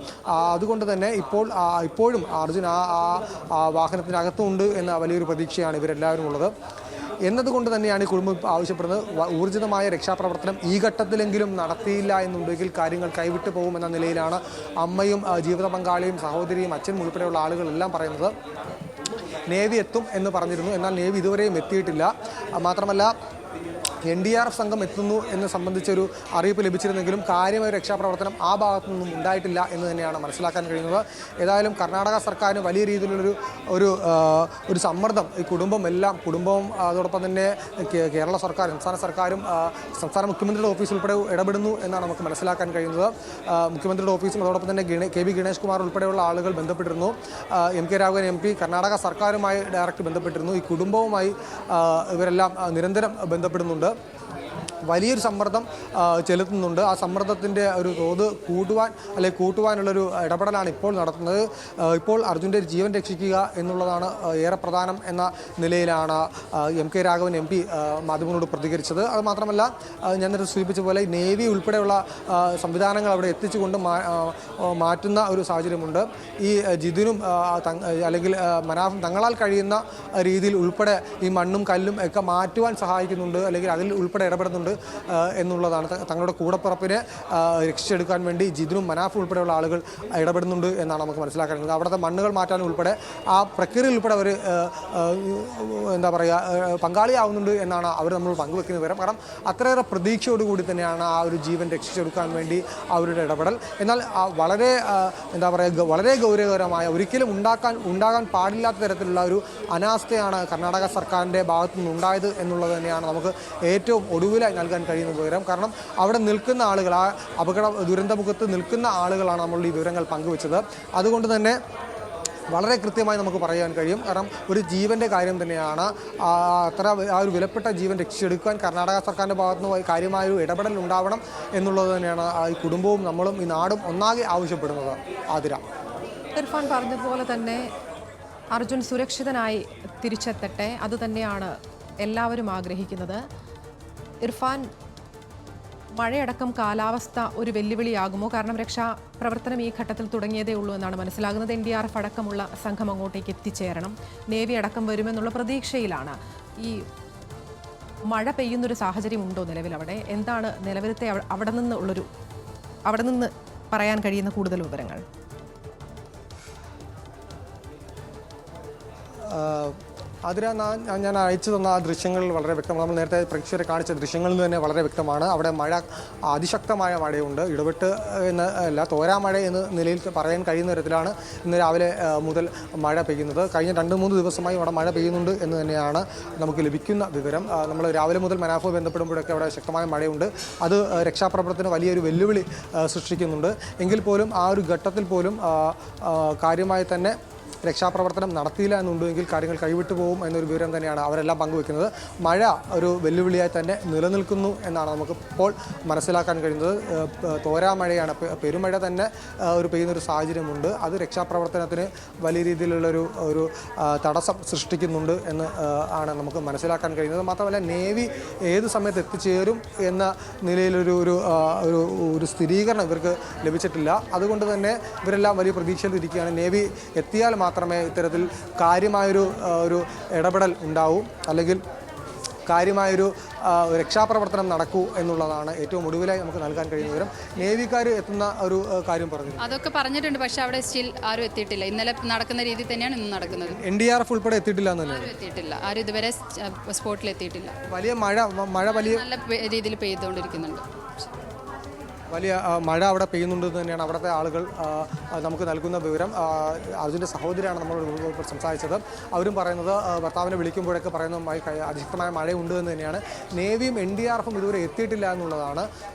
S3: അതുകൊണ്ട് തന്നെ ഇപ്പോഴും അർജുൻ ആ വാഹനത്തിനകത്തുണ്ട് എന്ന വലിയൊരു പ്രതീക്ഷയാണ് ഇവരെല്ലാവരും ഉള്ളത്. എന്നതുകൊണ്ട് തന്നെയാണ് ഈ കുടുംബം ആവശ്യപ്പെടുന്നത് ഊർജിതമായ രക്ഷാപ്രവർത്തനം ഈ ഘട്ടത്തിലെങ്കിലും നടത്തിയില്ല എന്നുണ്ടെങ്കിൽ കാര്യങ്ങൾ കൈവിട്ടു പോകുമെന്ന നിലയിലാണ് അമ്മയും ജീവിത പങ്കാളിയും സഹോദരിയും അച്ഛനും ഉൾപ്പെടെയുള്ള ആളുകളെല്ലാം പറയുന്നത്. നേവി എത്തും എന്ന് പറഞ്ഞിരുന്നു, എന്നാൽ നേവി ഇതുവരെയും എത്തിയിട്ടില്ല. മാത്രമല്ല NDRF സംഘം എത്തുന്നു എന്ന് സംബന്ധിച്ചൊരു അറിയിപ്പ് ലഭിച്ചിരുന്നെങ്കിലും കാര്യമായ രക്ഷാപ്രവർത്തനം ആ ഭാഗത്തു നിന്നും ഉണ്ടായിട്ടില്ല എന്ന് തന്നെയാണ് മനസ്സിലാക്കാൻ കഴിയുന്നത്. ഏതായാലും കർണാടക സർക്കാരിന് വലിയ രീതിയിലുള്ളൊരു ഒരു സമ്മർദ്ദം ഈ കുടുംബവും അതോടൊപ്പം തന്നെ കേരള സർക്കാർ, സംസ്ഥാന സർക്കാരും സംസ്ഥാന മുഖ്യമന്ത്രിയുടെ ഓഫീസ് ഉൾപ്പെടെ ഇടപെടുന്നു എന്നാണ് നമുക്ക് മനസ്സിലാക്കാൻ കഴിയുന്നത്. മുഖ്യമന്ത്രിയുടെ ഓഫീസും അതോടൊപ്പം തന്നെ KB ഗണേഷ് കുമാർ ഉൾപ്പെടെയുള്ള ആളുകൾ ബന്ധപ്പെട്ടിരുന്നു. MK രാഘവൻ MP കർണാടക സർക്കാരുമായി ഡയറക്റ്റ് ബന്ധപ്പെട്ടിരുന്നു. ഈ കുടുംബവുമായി ഇവരെല്ലാം നിരന്തരം ബന്ധപ്പെടുന്നുണ്ട്. വലിയൊരു സമ്മർദ്ദം ചെലുത്തുന്നുണ്ട്. ആ സമ്മർദ്ദത്തിൻ്റെ ഒരു തോത് കൂട്ടുവാനുള്ളൊരു ഇടപെടലാണ് ഇപ്പോൾ നടത്തുന്നത്. ഇപ്പോൾ അർജുൻ്റെ ജീവൻ രക്ഷിക്കുക എന്നുള്ളതാണ് ഏറെ പ്രധാനം എന്ന നിലയിലാണ് MK രാഘവൻ MP മാധ്യമങ്ങളോട് പ്രതികരിച്ചത്. അത് മാത്രമല്ല, ഞാൻ നേരത്തെ സൂചിപ്പിച്ച പോലെ നേവി ഉൾപ്പെടെയുള്ള സംവിധാനങ്ങൾ അവിടെ എത്തിച്ചുകൊണ്ട് മാറ്റുന്ന ഒരു സാഹചര്യമുണ്ട്. ഈ ജിതിനും അല്ലെങ്കിൽ മനാഫും തങ്ങളാൽ കഴിയുന്ന രീതിയിൽ ഉൾപ്പെടെ ഈ മണ്ണും കല്ലും ഒക്കെ മാറ്റുവാൻ സഹായിക്കുന്നുണ്ട്, അല്ലെങ്കിൽ അതിൽ ഉൾപ്പെടെ ഇടപെടുന്നുണ്ട് എന്നുള്ളതാണ്. തങ്ങളുടെ കൂടപ്പിറപ്പിനെ രക്ഷിച്ചെടുക്കാൻ വേണ്ടി ജിതിനും മനാഫും ഉൾപ്പെടെയുള്ള ആളുകൾ ഇടപെടുന്നുണ്ട് എന്നാണ് നമുക്ക് മനസ്സിലാക്കാൻ കഴിയുന്നത്. അവിടുത്തെ മണ്ണുകൾ മാറ്റാൻ ഉൾപ്പെടെ ആ പ്രക്രിയയിൽ ഉൾപ്പെടെ അവർ പങ്കാളിയാവുന്നുണ്ട് എന്നാണ് അവർ നമ്മൾ പങ്കുവെക്കുന്ന വിവരം. കാരണം അത്രയേറെ പ്രതീക്ഷയോടുകൂടി തന്നെയാണ് ആ ഒരു ജീവൻ രക്ഷിച്ചെടുക്കാൻ വേണ്ടി അവരുടെ ഇടപെടൽ. എന്നാൽ വളരെ ഗൗരവകരമായ, ഒരിക്കലും ഉണ്ടാകാൻ പാടില്ലാത്ത തരത്തിലുള്ള ഒരു അനാസ്ഥയാണ് കർണാടക സർക്കാരിൻ്റെ ഭാഗത്തു നിന്നുണ്ടായത് എന്നുള്ളത് തന്നെയാണ് നമുക്ക് ഏറ്റവും ഒടുവിലായി നൽകാൻ കഴിയുന്ന വിവരം. കാരണം അവിടെ നിൽക്കുന്ന ആളുകൾ, ആ ദുരന്തമുഖത്ത് നിൽക്കുന്ന ആളുകളാണ് നമ്മളുടെ ഈ വിവരങ്ങൾ പങ്കുവെച്ചത്. അതുകൊണ്ട് തന്നെ വളരെ കൃത്യമായി നമുക്ക് പറയാൻ കഴിയും. കാരണം ഒരു ജീവൻ്റെ കാര്യം തന്നെയാണ്. ആ ഒരു വിലപ്പെട്ട ജീവൻ രക്ഷിച്ചെടുക്കാൻ കർണാടക സർക്കാരിൻ്റെ ഭാഗത്തുനിന്ന് കാര്യമായൊരു ഇടപെടൽ ഉണ്ടാവണം എന്നുള്ളത് തന്നെയാണ് ഈ കുടുംബവും നമ്മളും ഈ നാടും ഒന്നാകെ ആവശ്യപ്പെടുന്നത്. ആതിര,
S1: ഇർഫാൻ പറഞ്ഞതുപോലെ തന്നെ അർജുൻ സുരക്ഷിതനായി തിരിച്ചെത്തട്ടെ, അതുതന്നെയാണ് എല്ലാവരും ആഗ്രഹിക്കുന്നത്. ഇർഫാൻ, മഴയടക്കം കാലാവസ്ഥ ഒരു വെല്ലുവിളിയാകുമോ? കാരണം രക്ഷാപ്രവർത്തനം ഈ ഘട്ടത്തിൽ തുടങ്ങിയതേ ഉള്ളൂ എന്നാണ് മനസ്സിലാകുന്നത്. NDRF അടക്കമുള്ള സംഘം അങ്ങോട്ടേക്ക് എത്തിച്ചേരണം. നേവി അടക്കം വരുമെന്നുള്ള പ്രതീക്ഷയിലാണ്. ഈ മഴ പെയ്യുന്നൊരു സാഹചര്യം ഉണ്ടോ നിലവിൽ അവിടെ? എന്താണ് നിലവിലത്തെ അവിടെ നിന്ന് പറയാൻ കഴിയുന്ന കൂടുതൽ വിവരങ്ങൾ?
S3: അതിന് ഞാൻ അയച്ചു തന്ന ആ ദൃശ്യങ്ങൾ വളരെ വ്യക്തമാണ്. നമ്മൾ നേരത്തെ പ്രേക്ഷകരെ കാണിച്ച ദൃശ്യങ്ങളിൽ നിന്ന് തന്നെ വളരെ വ്യക്തമാണ്. അവിടെ മഴ, അതിശക്തമായ മഴയുണ്ട്. ഇടവിട്ട് എന്ന് അല്ല, തോരാ മഴ എന്ന നിലയിൽ പറയാൻ കഴിയുന്ന തരത്തിലാണ് ഇന്ന് രാവിലെ മുതൽ മഴ പെയ്യുന്നത്. കഴിഞ്ഞ 2-3 ദിവസമായി അവിടെ മഴ പെയ്യുന്നുണ്ട് എന്ന് തന്നെയാണ് നമുക്ക് ലഭിക്കുന്ന വിവരം. നമ്മൾ രാവിലെ മുതൽ മനാഫ് ബന്ധപ്പെടുമ്പോഴൊക്കെ അവിടെ ശക്തമായ മഴയുണ്ട്. അത് രക്ഷാപ്രവർത്തനത്തിന് വലിയൊരു വെല്ലുവിളി സൃഷ്ടിക്കുന്നുണ്ട്. എങ്കിൽ പോലും ആ ഒരു ഘട്ടത്തിൽ പോലും കാര്യമായി തന്നെ രക്ഷാപ്രവർത്തനം നടത്തിയില്ല എന്നുണ്ടെങ്കിൽ കാര്യങ്ങൾ കൈവിട്ടു പോകും എന്നൊരു വിവരം തന്നെയാണ് അവരെല്ലാം പങ്കുവെക്കുന്നത്. മഴ ഒരു വെല്ലുവിളിയായി തന്നെ നിലനിൽക്കുന്നു എന്നാണ് നമുക്ക് ഇപ്പോൾ മനസ്സിലാക്കാൻ കഴിയുന്നത്. തോരാ മഴയാണ്, പെരുമഴ തന്നെ പെയ്യുന്നൊരു സാഹചര്യമുണ്ട്. അത് രക്ഷാപ്രവർത്തനത്തിന് വലിയ രീതിയിലുള്ളൊരു തടസ്സം സൃഷ്ടിക്കുന്നുണ്ട് എന്ന് ആണ് നമുക്ക് മനസ്സിലാക്കാൻ കഴിയുന്നത്. മാത്രമല്ല നേവി ഏത് സമയത്ത് എത്തിച്ചേരും എന്ന നിലയിലൊരു സ്ഥിരീകരണം ഇവർക്ക് ലഭിച്ചിട്ടില്ല. അതുകൊണ്ട് തന്നെ ഇവരെല്ലാം വലിയ പ്രതീക്ഷയിലിരിക്കുകയാണ്. നേവി എത്തിയാൽ മാത്രമേ ഇത്തരത്തിൽ കാര്യമായൊരു ഇടപെടൽ ഉണ്ടാവും, അല്ലെങ്കിൽ കാര്യമായൊരു രക്ഷാപ്രവർത്തനം നടക്കൂ എന്നുള്ളതാണ് ഏറ്റവും ഒടുവിലായി നമുക്ക് നൽകാൻ കഴിയുന്ന വിവരം. നേവിക്കാർ എത്തുന്ന ഒരു കാര്യം പറഞ്ഞു,
S5: അതൊക്കെ പറഞ്ഞിട്ടുണ്ട്. പക്ഷേ അവിടെ സ്റ്റിൽ ആരും എത്തിയിട്ടില്ല. ഇന്നലെ നടക്കുന്ന രീതി തന്നെയാണ് ഇന്ന് നടക്കുന്നത്.
S3: NDRF ഉൾപ്പെടെ എത്തിയിട്ടില്ല എന്ന്
S5: ആരും എത്തിയിട്ടില്ല. ആരും ഇതുവരെ സ്പോട്ടിൽ എത്തിയിട്ടില്ല.
S3: വലിയ മഴ നല്ല
S5: രീതിയിൽ പെയ്തുകൊണ്ടിരിക്കുന്നുണ്ട്.
S3: വലിയ മഴ അവിടെ പെയ്യുന്നുണ്ടെന്ന് തന്നെയാണ് അവിടുത്തെ ആളുകൾ നമുക്ക് നൽകുന്ന വിവരം. അർജുൻ്റെ സഹോദരിയാണ് നമ്മളോട് സംസാരിച്ചത്. അവരും പറയുന്നത് ഭർത്താവിനെ വിളിക്കുമ്പോഴൊക്കെ പറയുന്നത് അതിശക്തമായ മഴയുണ്ട് എന്ന് തന്നെയാണ്. നേവിയും NDRFും ഇതുവരെ എത്തിയിട്ടില്ല എന്നുള്ളതാണ്.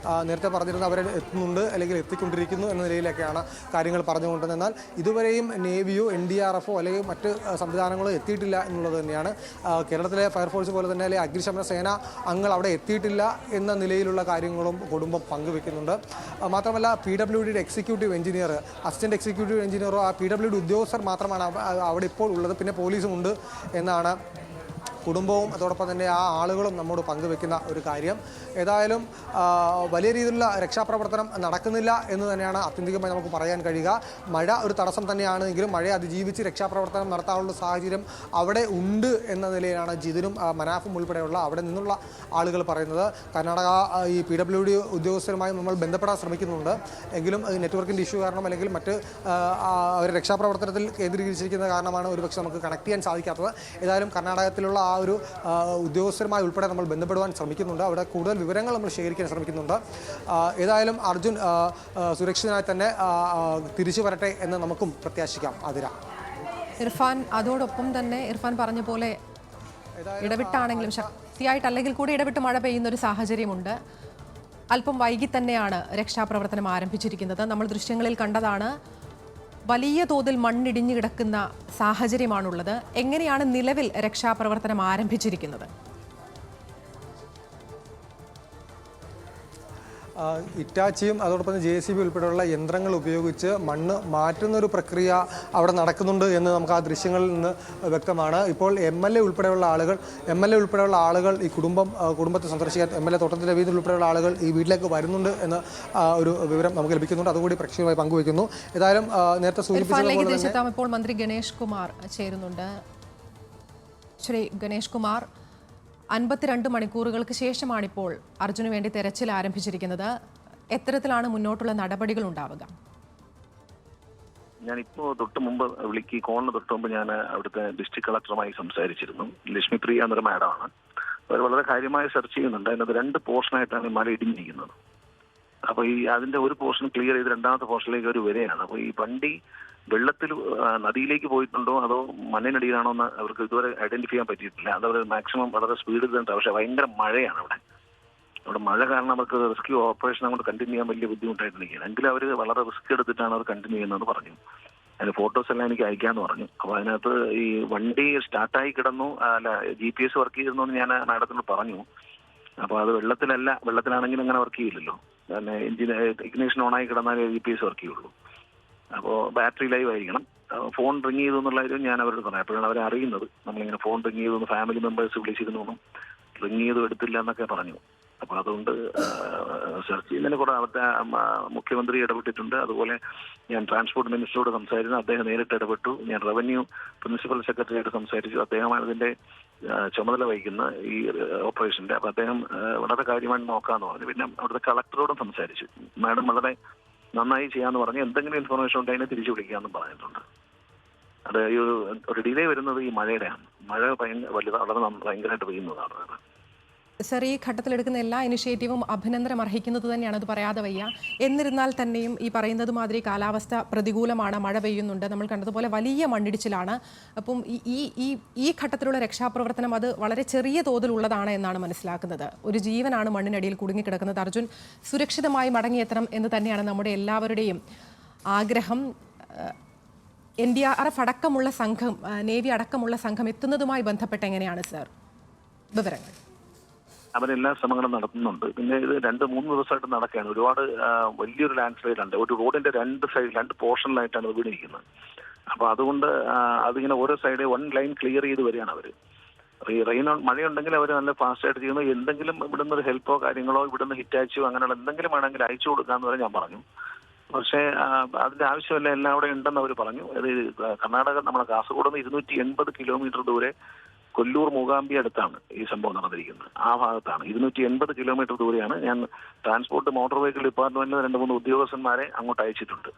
S3: നേരത്തെ പറഞ്ഞിരുന്നത് അവരെ എത്തുന്നുണ്ട് അല്ലെങ്കിൽ എത്തിക്കൊണ്ടിരിക്കുന്നു എന്ന നിലയിലൊക്കെയാണ് കാര്യങ്ങൾ പറഞ്ഞുകൊണ്ടിരുന്നത്. എന്നാൽ ഇതുവരെയും നേവിയോ NDRFോ അല്ലെങ്കിൽ മറ്റ് സംവിധാനങ്ങളോ എത്തിയിട്ടില്ല എന്നുള്ളത് തന്നെയാണ്. കേരളത്തിലെ ഫയർഫോഴ്സ് പോലെ തന്നെ അല്ലെങ്കിൽ അഗ്നിശമന സേന അംഗങ്ങൾ അവിടെ എത്തിയിട്ടില്ല എന്ന നിലയിലുള്ള കാര്യങ്ങളും കുടുംബം പങ്കുവെക്കുന്നുണ്ട്. മാത്രമല്ല PWDയുടെ എക്സിക്യൂട്ടീവ് എഞ്ചിനീയർ, അസിസ്റ്റന്റ് എക്സിക്യൂട്ടീവ് എഞ്ചിനീയറോ ആ PWD ഉദ്യോഗസ്ഥർ മാത്രമാണ് അവിടെ ഇപ്പോൾ ഉള്ളത്. പിന്നെ പോലീസും ഉണ്ട് എന്നാണ് കുടുംബവും അതോടൊപ്പം തന്നെ ആ ആളുകളും നമ്മോട് പങ്കുവെക്കുന്ന ഒരു കാര്യം. ഏതായാലും വലിയ രീതിയിലുള്ള രക്ഷാപ്രവർത്തനം നടക്കുന്നില്ല എന്ന് തന്നെയാണ് ആത്യന്തികമായി നമുക്ക് പറയാൻ കഴിയുക. മഴ ഒരു തടസ്സം തന്നെയാണെങ്കിലും മഴയെ അതിജീവിച്ച് രക്ഷാപ്രവർത്തനം നടത്താനുള്ള സാഹചര്യം അവിടെ ഉണ്ട് എന്ന നിലയിലാണ് ജിതിനും മനാഫും ഉൾപ്പെടെയുള്ള അവിടെ നിന്നുള്ള ആളുകൾ പറയുന്നത്. കർണാടക ഈ PWD ഉദ്യോഗസ്ഥരുമായി നമ്മൾ ബന്ധപ്പെടാൻ ശ്രമിക്കുന്നുണ്ട്. എങ്കിലും നെറ്റ്വർക്കിൻ്റെ ഇഷ്യൂ കാരണം അല്ലെങ്കിൽ മറ്റ് അവർ രക്ഷാപ്രവർത്തനത്തിൽ കേന്ദ്രീകരിച്ചിരിക്കുന്ന കാരണമാണ് ഒരുപക്ഷെ നമുക്ക് കണക്ട് ചെയ്യാൻ സാധിക്കാത്തത്. ഏതായാലും കർണാടകത്തിലുള്ള ആ ഒരു ഉദ്യോഗസ്ഥരുമായി ഉൾപ്പെടെ നമ്മൾ ബന്ധപ്പെടുവാൻ ശ്രമിക്കുന്നുണ്ട്. അവിടെ കൂടുതൽ വിവരങ്ങൾ നമ്മൾ ശേഖരിക്കാൻ ശ്രമിക്കുന്നുണ്ട്. ഏതായാലും അർജുൻ സുരക്ഷിതനായി തന്നെ തിരിച്ചു വരട്ടെ എന്ന് നമുക്കും പ്രത്യാശിക്കാം. അതിര
S1: ഇർഫാൻ, അതോടൊപ്പം തന്നെ ഇർഫാൻ പറഞ്ഞ പോലെ ഇടവിട്ടാണെങ്കിലും ശക്തിയായിട്ടല്ലെങ്കിൽ കൂടി ഇടവിട്ട് മഴ പെയ്യുന്ന ഒരു സാഹചര്യമുണ്ട്. അല്പം വൈകി തന്നെയാണ് രക്ഷാപ്രവർത്തനം ആരംഭിച്ചിരിക്കുന്നത്. നമ്മൾ ദൃശ്യങ്ങളിൽ കണ്ടതാണ്. വലിയ തോതിൽ മണ്ണിടിഞ്ഞു കിടക്കുന്ന സാഹചര്യമാണുള്ളത്. എങ്ങനെയാണ് നിലവിൽ രക്ഷാപ്രവർത്തനം ആരംഭിച്ചിരിക്കുന്നത്?
S3: ഇറ്റാച്ചിയും അതോടൊപ്പം JCB ഉൾപ്പെടെയുള്ള യന്ത്രങ്ങൾ ഉപയോഗിച്ച് മണ്ണ് മാറ്റുന്നൊരു പ്രക്രിയ അവിടെ നടക്കുന്നുണ്ട് എന്ന് നമുക്ക് ആ ദൃശ്യങ്ങളിൽ നിന്ന് വ്യക്തമാണ്. ഇപ്പോൾ MLA ഉൾപ്പെടെയുള്ള ആളുകൾ ഈ കുടുംബത്തെ സന്ദർശിക്കാൻ MLA തോട്ടത്തിൽ രവീന്ദ്രൻ ഉൾപ്പെടെയുള്ള ആളുകൾ ഈ വീട്ടിലേക്ക് വരുന്നുണ്ട് എന്ന ഒരു വിവരം നമുക്ക് ലഭിക്കുന്നുണ്ട്. അതുകൂടി പ്രേക്ഷകരുമായി പങ്കുവയ്ക്കുന്നു. ഏതായാലും നേരത്തെ സൂചിപ്പിച്ചതുപോലെ
S1: ഇപ്പോൾ മന്ത്രി ഗണേഷ് കുമാർ ചേരുന്നുണ്ട്. ശ്രീ ഗണേഷ് കുമാർ, 52 മണിക്കൂറുകൾക്ക് ശേഷമാണിപ്പോൾ അർജുന് വേണ്ടി തെരച്ചിൽ ആരംഭിച്ചിരിക്കുന്നത്. എത്തരത്തിലാണ് മുന്നോട്ടുള്ള നടപടികൾ ഉണ്ടാവുക?
S9: ഞാനിപ്പോൾ തൊട്ട് മുമ്പ് കോണിന് തൊട്ട് മുമ്പ് ഞാൻ അവിടുത്തെ ഡിസ്ട്രിക്ട് കളക്ടറുമായി സംസാരിച്ചിരുന്നു. ലക്ഷ്മിപ്രിയ എന്നൊരു മാഡമാണ്. അവർ വളരെ കാര്യമായി സെർച്ച് ചെയ്യുന്നുണ്ട്. അതിനകത്ത് 2 പോർഷനായിട്ടാണ് ഈ മല ഇടിഞ്ഞിരിക്കുന്നത്. അപ്പോൾ അതിന്റെ ഒരു പോർഷൻ ക്ലിയർ ചെയ്ത് രണ്ടാമത്തെ പോർഷനിലേക്ക് ഒരു വരെയാണ്. അപ്പോൾ ഈ വണ്ടി വെള്ളത്തിൽ നദിയിലേക്ക് പോയിട്ടുണ്ടോ അതോ മണ്ണിനടിയിലാണോ എന്ന് അവർക്ക് ഇതുവരെ ഐഡന്റിഫൈ ചെയ്യാൻ പറ്റിയിട്ടില്ല. അതവർ മാക്സിമം വളരെ സ്പീഡിൽ തന്നെ, പക്ഷേ ഭയങ്കര മഴയാണ് അവിടെ മഴ കാരണം അവർക്ക് റെസ്ക്യൂ ഓപ്പറേഷൻ അങ്ങോട്ട് കണ്ടിന്യൂ ചെയ്യാൻ വലിയ ബുദ്ധിമുട്ടായിട്ടിരിക്കുകയാണ്. എങ്കിലും അവർ വളരെ റിസ്ക് എടുത്തിട്ടാണ് അവർ കണ്ടിന്യൂ ചെയ്യുന്നത് പറഞ്ഞു. അതിന് ഫോട്ടോസ് എല്ലാം എനിക്ക് അയക്കാമെന്ന് പറഞ്ഞു. അപ്പോൾ അതിനകത്ത് ഈ വണ്ടി സ്റ്റാർട്ടായി കിടന്നു, അല്ല GPS വർക്ക് ചെയ്തിരുന്നു എന്ന് ഞാൻ മാഡത്തിനോട് പറഞ്ഞു. അപ്പോൾ അത് വെള്ളത്തിലാണെങ്കിൽ അങ്ങനെ വർക്ക് ചെയ്യില്ലല്ലോ. പിന്നെ ഇഗ്നിഷൻ ഓണായി കിടന്നാൽ GPS വർക്ക് ചെയ്യുള്ളൂ. അപ്പോൾ ബാറ്ററി ലൈവ് ആയിരിക്കണം. ഫോൺ റിങ് ചെയ്തു എന്നുള്ള കാര്യം ഞാൻ അവരോട് പറഞ്ഞു. അപ്പോഴാണ് അവരെ അറിയുന്നത് നമ്മളിങ്ങനെ ഫോൺ റിങ് ചെയ്തു, ഫാമിലി മെമ്പേഴ്സ് വിളിച്ചിരുന്നു, റിങ് ചെയ്തു എടുത്തില്ല എന്നൊക്കെ പറഞ്ഞു. അപ്പോൾ അതുകൊണ്ട് സെർച്ച് ചെയ്യുന്നതിന് കൂടെ അവിടുത്തെ മുഖ്യമന്ത്രി ഇടപെട്ടിട്ടുണ്ട്. അതുപോലെ ഞാൻ ട്രാൻസ്പോർട്ട് മിനിസ്റ്ററോട് സംസാരിച്ചു, അദ്ദേഹം നേരിട്ട് ഇടപെട്ടു. ഞാൻ റവന്യൂ പ്രിൻസിപ്പൽ സെക്രട്ടറിയായിട്ട് സംസാരിച്ചു, അദ്ദേഹമാണ് ഇതിന്റെ ചുമതല വഹിക്കുന്ന ഈ ഓപ്പറേഷന്റെ. അപ്പോൾ അദ്ദേഹം വളരെ കാര്യമായിട്ട് നോക്കാമെന്ന് പറഞ്ഞു. പിന്നെ അവിടുത്തെ കളക്ടറോടും സംസാരിച്ചു. മാഡം വളരെ നന്നായി ചെയ്യാമെന്ന് പറഞ്ഞു, എന്തെങ്കിലും ഇൻഫർമേഷൻ ഉണ്ടെങ്കിൽ അതിനെ തിരിച്ചു വിളിക്കാമെന്ന് പറഞ്ഞിട്ടുണ്ട്. അത് ഒരു ഡിലേ വരുന്നത് ഈ മഴയുടെയാണ്. മഴ വളരെ ഭയങ്കരമായിട്ട് പെയ്യുന്നതാണ്.
S1: സർ, ഈ ഘട്ടത്തിലെടുക്കുന്ന എല്ലാ ഇനിഷ്യേറ്റീവും അഭിനന്ദനം അർഹിക്കുന്നത് തന്നെയാണ്, അത് പറയാതെ വയ്യ. എന്നിരുന്നാൽ തന്നെയും ഈ പറയുന്നത് മാതിരി കാലാവസ്ഥ പ്രതികൂലമാണ്, മഴ പെയ്യുന്നുണ്ട്, നമ്മൾ കണ്ടതുപോലെ വലിയ മണ്ണിടിച്ചിലാണ്. അപ്പം ഈ ഘട്ടത്തിലുള്ള രക്ഷാപ്രവർത്തനം അത് വളരെ ചെറിയ തോതിലുള്ളതാണ് എന്നാണ് മനസ്സിലാക്കുന്നത്. ഒരു ജീവനാണ് മണ്ണിനടിയിൽ കുടുങ്ങിക്കിടക്കുന്നത്. അർജുൻ സുരക്ഷിതമായി മടങ്ങിയെത്തണം എന്ന് തന്നെയാണ് നമ്മുടെ എല്ലാവരുടെയും ആഗ്രഹം. NDRF അടക്കമുള്ള സംഘം, നേവി അടക്കമുള്ള സംഘം എത്തുന്നതുമായി ബന്ധപ്പെട്ട് എങ്ങനെയാണ് സർ വിവരങ്ങൾ?
S9: അവരെല്ലാ ശ്രമങ്ങളും നടത്തുന്നുണ്ട്. പിന്നെ ഇത് 2-3 ദിവസമായിട്ട് നടക്കുകയാണ്. ഒരുപാട് വലിയൊരു ലാൻഡ് സ്ലൈഡ് ഉണ്ട്. ഒരു റോഡിന്റെ രണ്ട് പോർഷനിലായിട്ടാണ് വീണിരിക്കുന്നത്. അപ്പോൾ അതുകൊണ്ട് അതിങ്ങനെ ഓരോ സൈഡ് 1 ലൈൻ ക്ലിയർ ചെയ്ത് വരികയാണ് അവർ. മഴയുണ്ടെങ്കിൽ അവർ നല്ല ഫാസ്റ്റായിട്ട് ചെയ്യുന്നു. എന്തെങ്കിലും ഇവിടുന്ന് ഒരു ഹെൽപ്പോ കാര്യങ്ങളോ ഇവിടുന്ന് ഹിറ്റാച്ചോ അങ്ങനെയുള്ള എന്തെങ്കിലും വേണമെങ്കിൽ അയച്ചു കൊടുക്കാമെന്ന് വരെ ഞാൻ പറഞ്ഞു. പക്ഷേ അതിന്റെ ആവശ്യമില്ല, എല്ലാം അവിടെ ഉണ്ടെന്ന് അവർ പറഞ്ഞു. അത് കർണാടക നമ്മളെ കാസർഗോഡ് നിന്ന് 280 കിലോമീറ്റർ ദൂരെ കൊല്ലൂർ മൂകാംബി അടുത്താണ് ഈ സംഭവം നടന്നിരിക്കുന്നത്. ആ ഭാഗത്താണ് 280 കിലോമീറ്റർ ദൂരെയാണ്. ഞാൻ ട്രാൻസ്പോർട്ട് മോട്ടോർ വെഹിക്കിൾ ഡിപ്പാർട്ട്മെന്റിൽ 2-3 ഉദ്യോഗസ്ഥന്മാരെ അങ്ങോട്ട് അയച്ചിട്ടുണ്ട്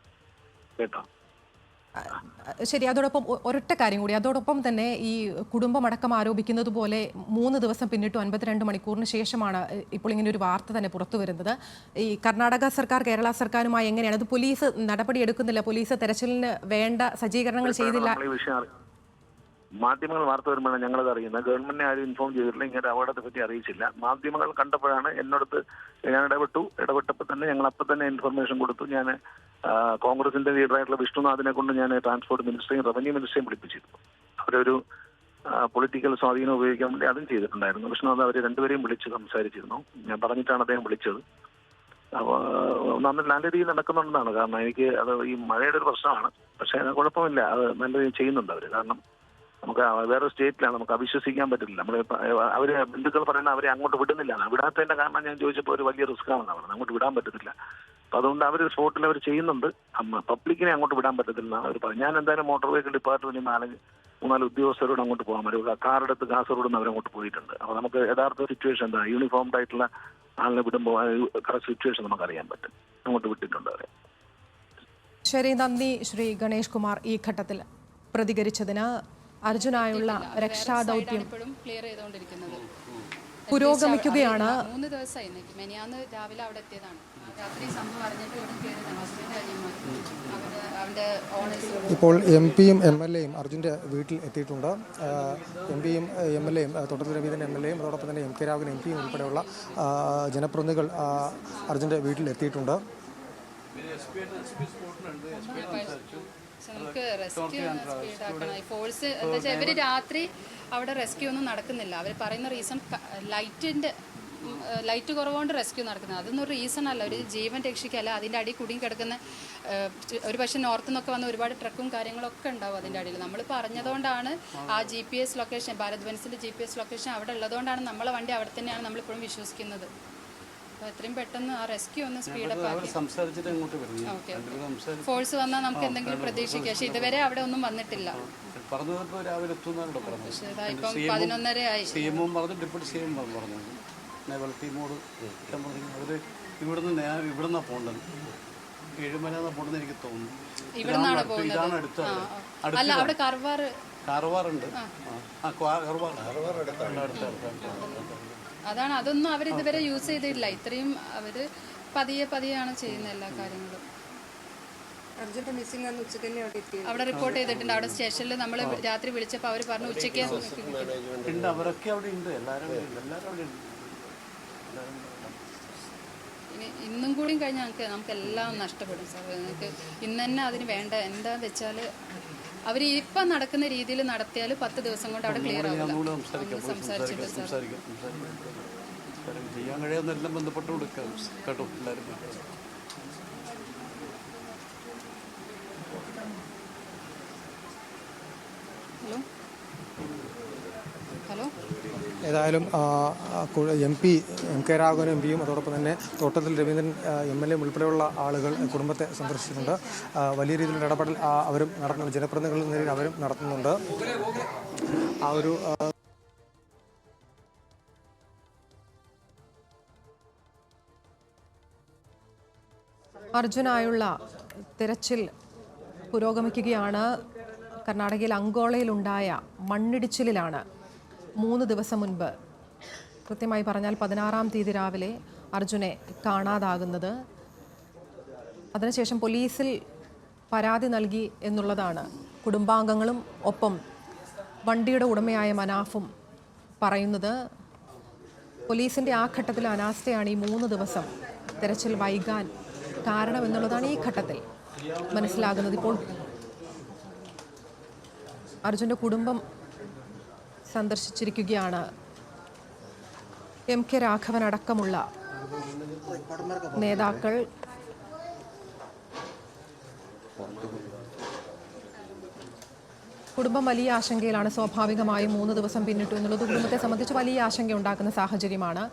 S9: കേട്ടോ.
S1: ശരി, അതോടൊപ്പം ഒരൊറ്റ കാര്യം കൂടി. അതോടൊപ്പം തന്നെ ഈ കുടുംബമടക്കം ആരോപിക്കുന്നത് പോലെ 3 ദിവസം പിന്നിട്ടു 52 മണിക്കൂറിന് ശേഷമാണ് ഇപ്പോൾ ഇങ്ങനെ ഒരു വാർത്ത തന്നെ പുറത്തു വരുന്നത്. ഈ കർണാടക സർക്കാർ കേരള സർക്കാരുമായി എങ്ങനെയാണ് അത്? പോലീസ് നടപടി എടുക്കുന്നില്ല, പോലീസ് തെരച്ചിലിന് വേണ്ട സജ്ജീകരണങ്ങൾ ചെയ്തില്ല.
S9: മാധ്യമങ്ങൾ വാർത്ത വരുമ്പോഴാണ് ഞങ്ങളത് അറിയുന്നത്. ഗവൺമെന്റിനെ ആരും ഇൻഫോം ചെയ്തിട്ടില്ല, ഇങ്ങനെ അപകടത്തെ പറ്റി അറിയിച്ചില്ല. മാധ്യമങ്ങൾ കണ്ടപ്പോഴാണ് എന്നോടത്ത് ഞാൻ ഇടപെട്ടപ്പോൾ തന്നെ ഞങ്ങൾ അപ്പം തന്നെ ഇൻഫർമേഷൻ കൊടുത്തു. ഞാൻ കോൺഗ്രസിന്റെ ലീഡറായിട്ടുള്ള വിഷ്ണുനാഥിനെ കൊണ്ട് ഞാൻ ട്രാൻസ്പോർട്ട് മിനിസ്റ്ററെയും റവന്യൂ മിനിസ്റ്ററെയും വിളിപ്പിച്ചിരുന്നു. അവരൊരു പൊളിറ്റിക്കൽ സ്വാധീനം ഉപയോഗിക്കാൻ വേണ്ടി അതും ചെയ്തിട്ടുണ്ടായിരുന്നു. വിഷ്ണുനാഥ് അവർ രണ്ടുപേരെയും വിളിച്ച് സംസാരിച്ചിരുന്നു. ഞാൻ പറഞ്ഞിട്ടാണ് അദ്ദേഹം വിളിച്ചത്. അപ്പോൾ നല്ല രീതിയിൽ നടക്കുന്നുണ്ടെന്നാണ്. കാരണം എനിക്ക് അത് ഈ മഴയുടെ ഒരു പ്രശ്നമാണ്, പക്ഷേ കുഴപ്പമില്ല, അത് നല്ല രീതിയിൽ ചെയ്യുന്നുണ്ട് അവർ. കാരണം നമുക്ക് വേറെ സ്റ്റേറ്റിലാണ്, നമുക്ക് അവിശ്വസിക്കാൻ പറ്റില്ല. നമ്മൾ അവർ ബന്ധുക്കൾ പറയുന്നത് അവരെ അങ്ങോട്ട് വിടുന്നില്ല. വിടാത്തതിന്റെ കാരണം ഞാൻ ചോദിച്ചപ്പോൾ ഒരു വലിയ റിസ്ക് ആണെന്ന് പറഞ്ഞത്, അങ്ങോട്ട് വിടാൻ പറ്റത്തില്ല. അപ്പം അതുകൊണ്ട് അവർ സ്പോട്ടിൽ അവർ ചെയ്യുന്നുണ്ട്. പബ്ലിക്കിനെ അങ്ങോട്ട് വിടാൻ പറ്റത്തില്ല എന്നാണ് അവർ പറഞ്ഞത്. ഞാൻ എന്തായാലും മോട്ടോർ വെഹിക്കിൾ ഡിപ്പാർട്ട്മെന്റിൽ 3-4 ഉദ്യോഗസ്ഥരോട് അങ്ങോട്ട് പോകാൻ പറ്റും. കാറെടുത്ത് കാസർഗോഡ് നിന്ന് അവരങ്ങോട്ട് പോയിട്ടുണ്ട്. അപ്പോൾ നമുക്ക് യഥാർത്ഥ സിറ്റുവേഷൻ എന്താ, യൂണിഫോംഡ് ആയിട്ടുള്ള ആളിനെ വിടുമ്പോൾ കറക്റ്റ് സിറ്റുവേഷൻ നമുക്കറിയാൻ പറ്റും. അങ്ങോട്ട് വിട്ടിട്ടുണ്ട് അവരെ.
S1: ശരി, നന്ദി ശ്രീ ഗണേഷ് കുമാർ ഈ ഘട്ടത്തിൽ പ്രതികരിച്ചതിന്. അർജുനായുള്ള രക്ഷാദൗത്യം പുരോഗമിക്കുകയാണ്.
S5: 3 ദിവസമായി. മെനിയാന്ന് രാവിലെ അവിടെ എത്തിയതാണ്. രാത്രി സംഭവം അറിഞ്ഞിട്ട് ഇവിടെ കയറിയതാണ്.
S3: ഇപ്പോൾ MP-യും MLA-യും അർജുൻ്റെ വീട്ടിൽ എത്തിയിട്ടുണ്ട്. MP-യും MLA-യും തൊട്ടത്തിൽ രവീന്ദ്രൻ MLA-യും അതോടൊപ്പം തന്നെ MK രാഘവൻ MP-യും ഉൾപ്പെടെയുള്ള ജനപ്രതിനിധികൾ അർജുൻ്റെ വീട്ടിൽ എത്തിയിട്ടുണ്ട്.
S5: നമുക്ക് റെസ്ക്യൂ സ്പീഡാക്കണം. ഈ ഫോഴ്സ് എന്താ വെച്ചാൽ ഇവർ രാത്രി അവിടെ റെസ്ക്യൂ ഒന്നും നടക്കുന്നില്ല. അവർ പറയുന്ന റീസൺ ലൈറ്റ് കുറവുകൊണ്ട് റെസ്ക്യൂ നടക്കുന്നത്. അതൊന്നും ഒരു റീസൺ അല്ല. ഒരു ജീവൻ രക്ഷിക്കല്ല. അതിൻ്റെ അടിയിൽ കുടുങ്ങി കിടക്കുന്ന ഒരു പക്ഷേ നോർത്ത് നിന്നൊക്കെ വന്ന ഒരുപാട് ട്രക്കും കാര്യങ്ങളൊക്കെ ഉണ്ടാവും അതിൻ്റെ അടിയിൽ. നമ്മൾ പറഞ്ഞതുകൊണ്ടാണ് ആ GPS ലൊക്കേഷൻ, ഭാരത് ബെൻസിൻ്റെ GPS ലൊക്കേഷൻ അവിടെ ഉള്ളതുകൊണ്ടാണ് നമ്മളെ വണ്ടി അവിടെ തന്നെയാണ് നമ്മളിപ്പോഴും വിശ്വസിക്കുന്നത്. അപ്പോൾ എത്രയും പെട്ടെന്ന് ആ റെസ്ക്യൂ ഒന്ന് സ്പീഡപ്പ് ആക്കി ഫോഴ്സ് വന്നാൽ നമുക്ക് എന്തെങ്കിലും പ്രതീക്ഷിക്കാം. പക്ഷേ ഇതുവരെ അവിടെ ഒന്നും വന്നിട്ടില്ല. ഇപ്പം 11:30 ആയി.
S10: നേവൽ ടീമോട് അവർ ഇവിടുന്ന് പോകേണ്ടത്, ഏഴുമലയെന്നാണ് പോകേണ്ടത് എനിക്ക് തോന്നുന്നു.
S5: ഇവിടുന്നാണ് പോകുന്നത്. അല്ല, അവിടെ
S10: കാർവാറുണ്ട്.
S5: അതാണ്, അതൊന്നും അവർ ഇതുവരെ യൂസ് ചെയ്തിട്ടില്ല. ഇത്രയും അവർ പതിയെയാണ് ചെയ്യുന്ന എല്ലാ കാര്യങ്ങളും. അവിടെ റിപ്പോർട്ട് ചെയ്തിട്ടുണ്ട്. അവിടെ സ്റ്റേഷനിൽ നമ്മൾ രാത്രി വിളിച്ചപ്പോൾ അവർ പറഞ്ഞു ഉച്ചയ്ക്ക്
S10: അവരൊക്കെ അവിടെ ഉണ്ട്. എല്ലാവരും അവിടെ ഉണ്ട്.
S5: ഇന്നും കൂടിയും കഴിഞ്ഞാൽ നമുക്ക് എല്ലാം നഷ്ടപ്പെടും സാർ. നിങ്ങൾക്ക് ഇന്ന് തന്നെ അതിന് വേണ്ട എന്താന്ന് വെച്ചാൽ അവർ ഇപ്പം നടക്കുന്ന രീതിയിൽ നടത്തിയാൽ 10 ദിവസം കൊണ്ട് അവിടെ ക്ലിയർ ആവില്ല. സംസാരിച്ചിട്ട് സാർ
S10: ചെയ്യാൻ കഴിയാവുന്നെല്ലാം ബന്ധപ്പെട്ട് കൊടുക്കാം കേട്ടോ എല്ലാവരും.
S5: ഹലോ
S3: ഏതായാലും എം കെ രാഘവൻ എം.പിയും അതോടൊപ്പം തന്നെ തോട്ടത്തിൽ രവീന്ദ്രൻ MLA ഉൾപ്പെടെയുള്ള ആളുകൾ കുടുംബത്തെ സന്ദർശിച്ചിട്ടുണ്ട്. വലിയ രീതിയിലുള്ള ഇടപെടൽ അവരും നടത്തുന്നുണ്ട്. ജനപ്രതിനിധികളുടെ നിലയിൽ അവരും നടത്തുന്നുണ്ട്. ആ ഒരു
S1: അർജുനായുള്ള തിരച്ചിൽ പുരോഗമിക്കുകയാണ്. കർണാടകയിൽ അങ്കോളയിലുണ്ടായ മണ്ണിടിച്ചിലിലാണ് 3 ദിവസം മുൻപ്, കൃത്യമായി പറഞ്ഞാൽ 16-ാം തീയതി രാവിലെ അർജുനെ കാണാതാകുന്നത്. അതിനുശേഷം പോലീസിൽ പരാതി നൽകി എന്നുള്ളതാണ് കുടുംബാംഗങ്ങളും ഒപ്പം വണ്ടിയുടെ ഉടമയായ മനാഫും പറയുന്നത്. പോലീസിൻ്റെ ആ ഘട്ടത്തിൽ അനാസ്ഥയാണ് ഈ 3 ദിവസം തിരച്ചിൽ വൈകാൻ കാരണമെന്നുള്ളതാണ് ഈ ഘട്ടത്തിൽ മനസ്സിലാകുന്നത്. ഇപ്പോൾ അർജുൻ്റെ കുടുംബം സന്ദർശിച്ചിരിക്കുകയാണ്. MK രാഘവൻ അടക്കമുള്ള നേതാക്കൾ. കുടുംബം വലിയ ആശങ്കയിലാണ്. സ്വാഭാവികമായും 3 ദിവസം പിന്നിട്ടു എന്നുള്ളത് കുടുംബത്തെ സംബന്ധിച്ച് വലിയ ആശങ്ക ഉണ്ടാക്കുന്ന സാഹചര്യമാണ്.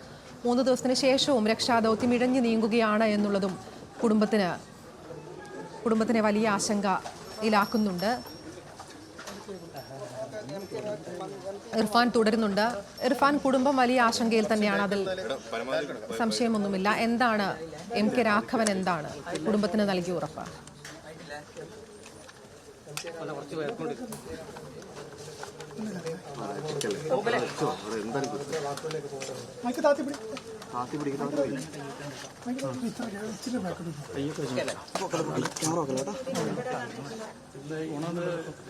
S1: 3 ദിവസത്തിന് ശേഷവും രക്ഷാദൗത്യം ഇഴഞ്ഞു നീങ്ങുകയാണ് എന്നുള്ളതും കുടുംബത്തിനെ വലിയ ആശങ്കയിലാക്കുന്നുണ്ട്. ഇർഫാൻ തുടരുന്നുണ്ട്. ഇർഫാൻ, കുടുംബം വലിയ ആശങ്കയിൽ തന്നെയാണ്, അതിൽ സംശയമൊന്നുമില്ല. എന്താണ് MK രാഘവൻ എന്താണ് കുടുംബത്തിന് നൽകിയ ഉറപ്പ്?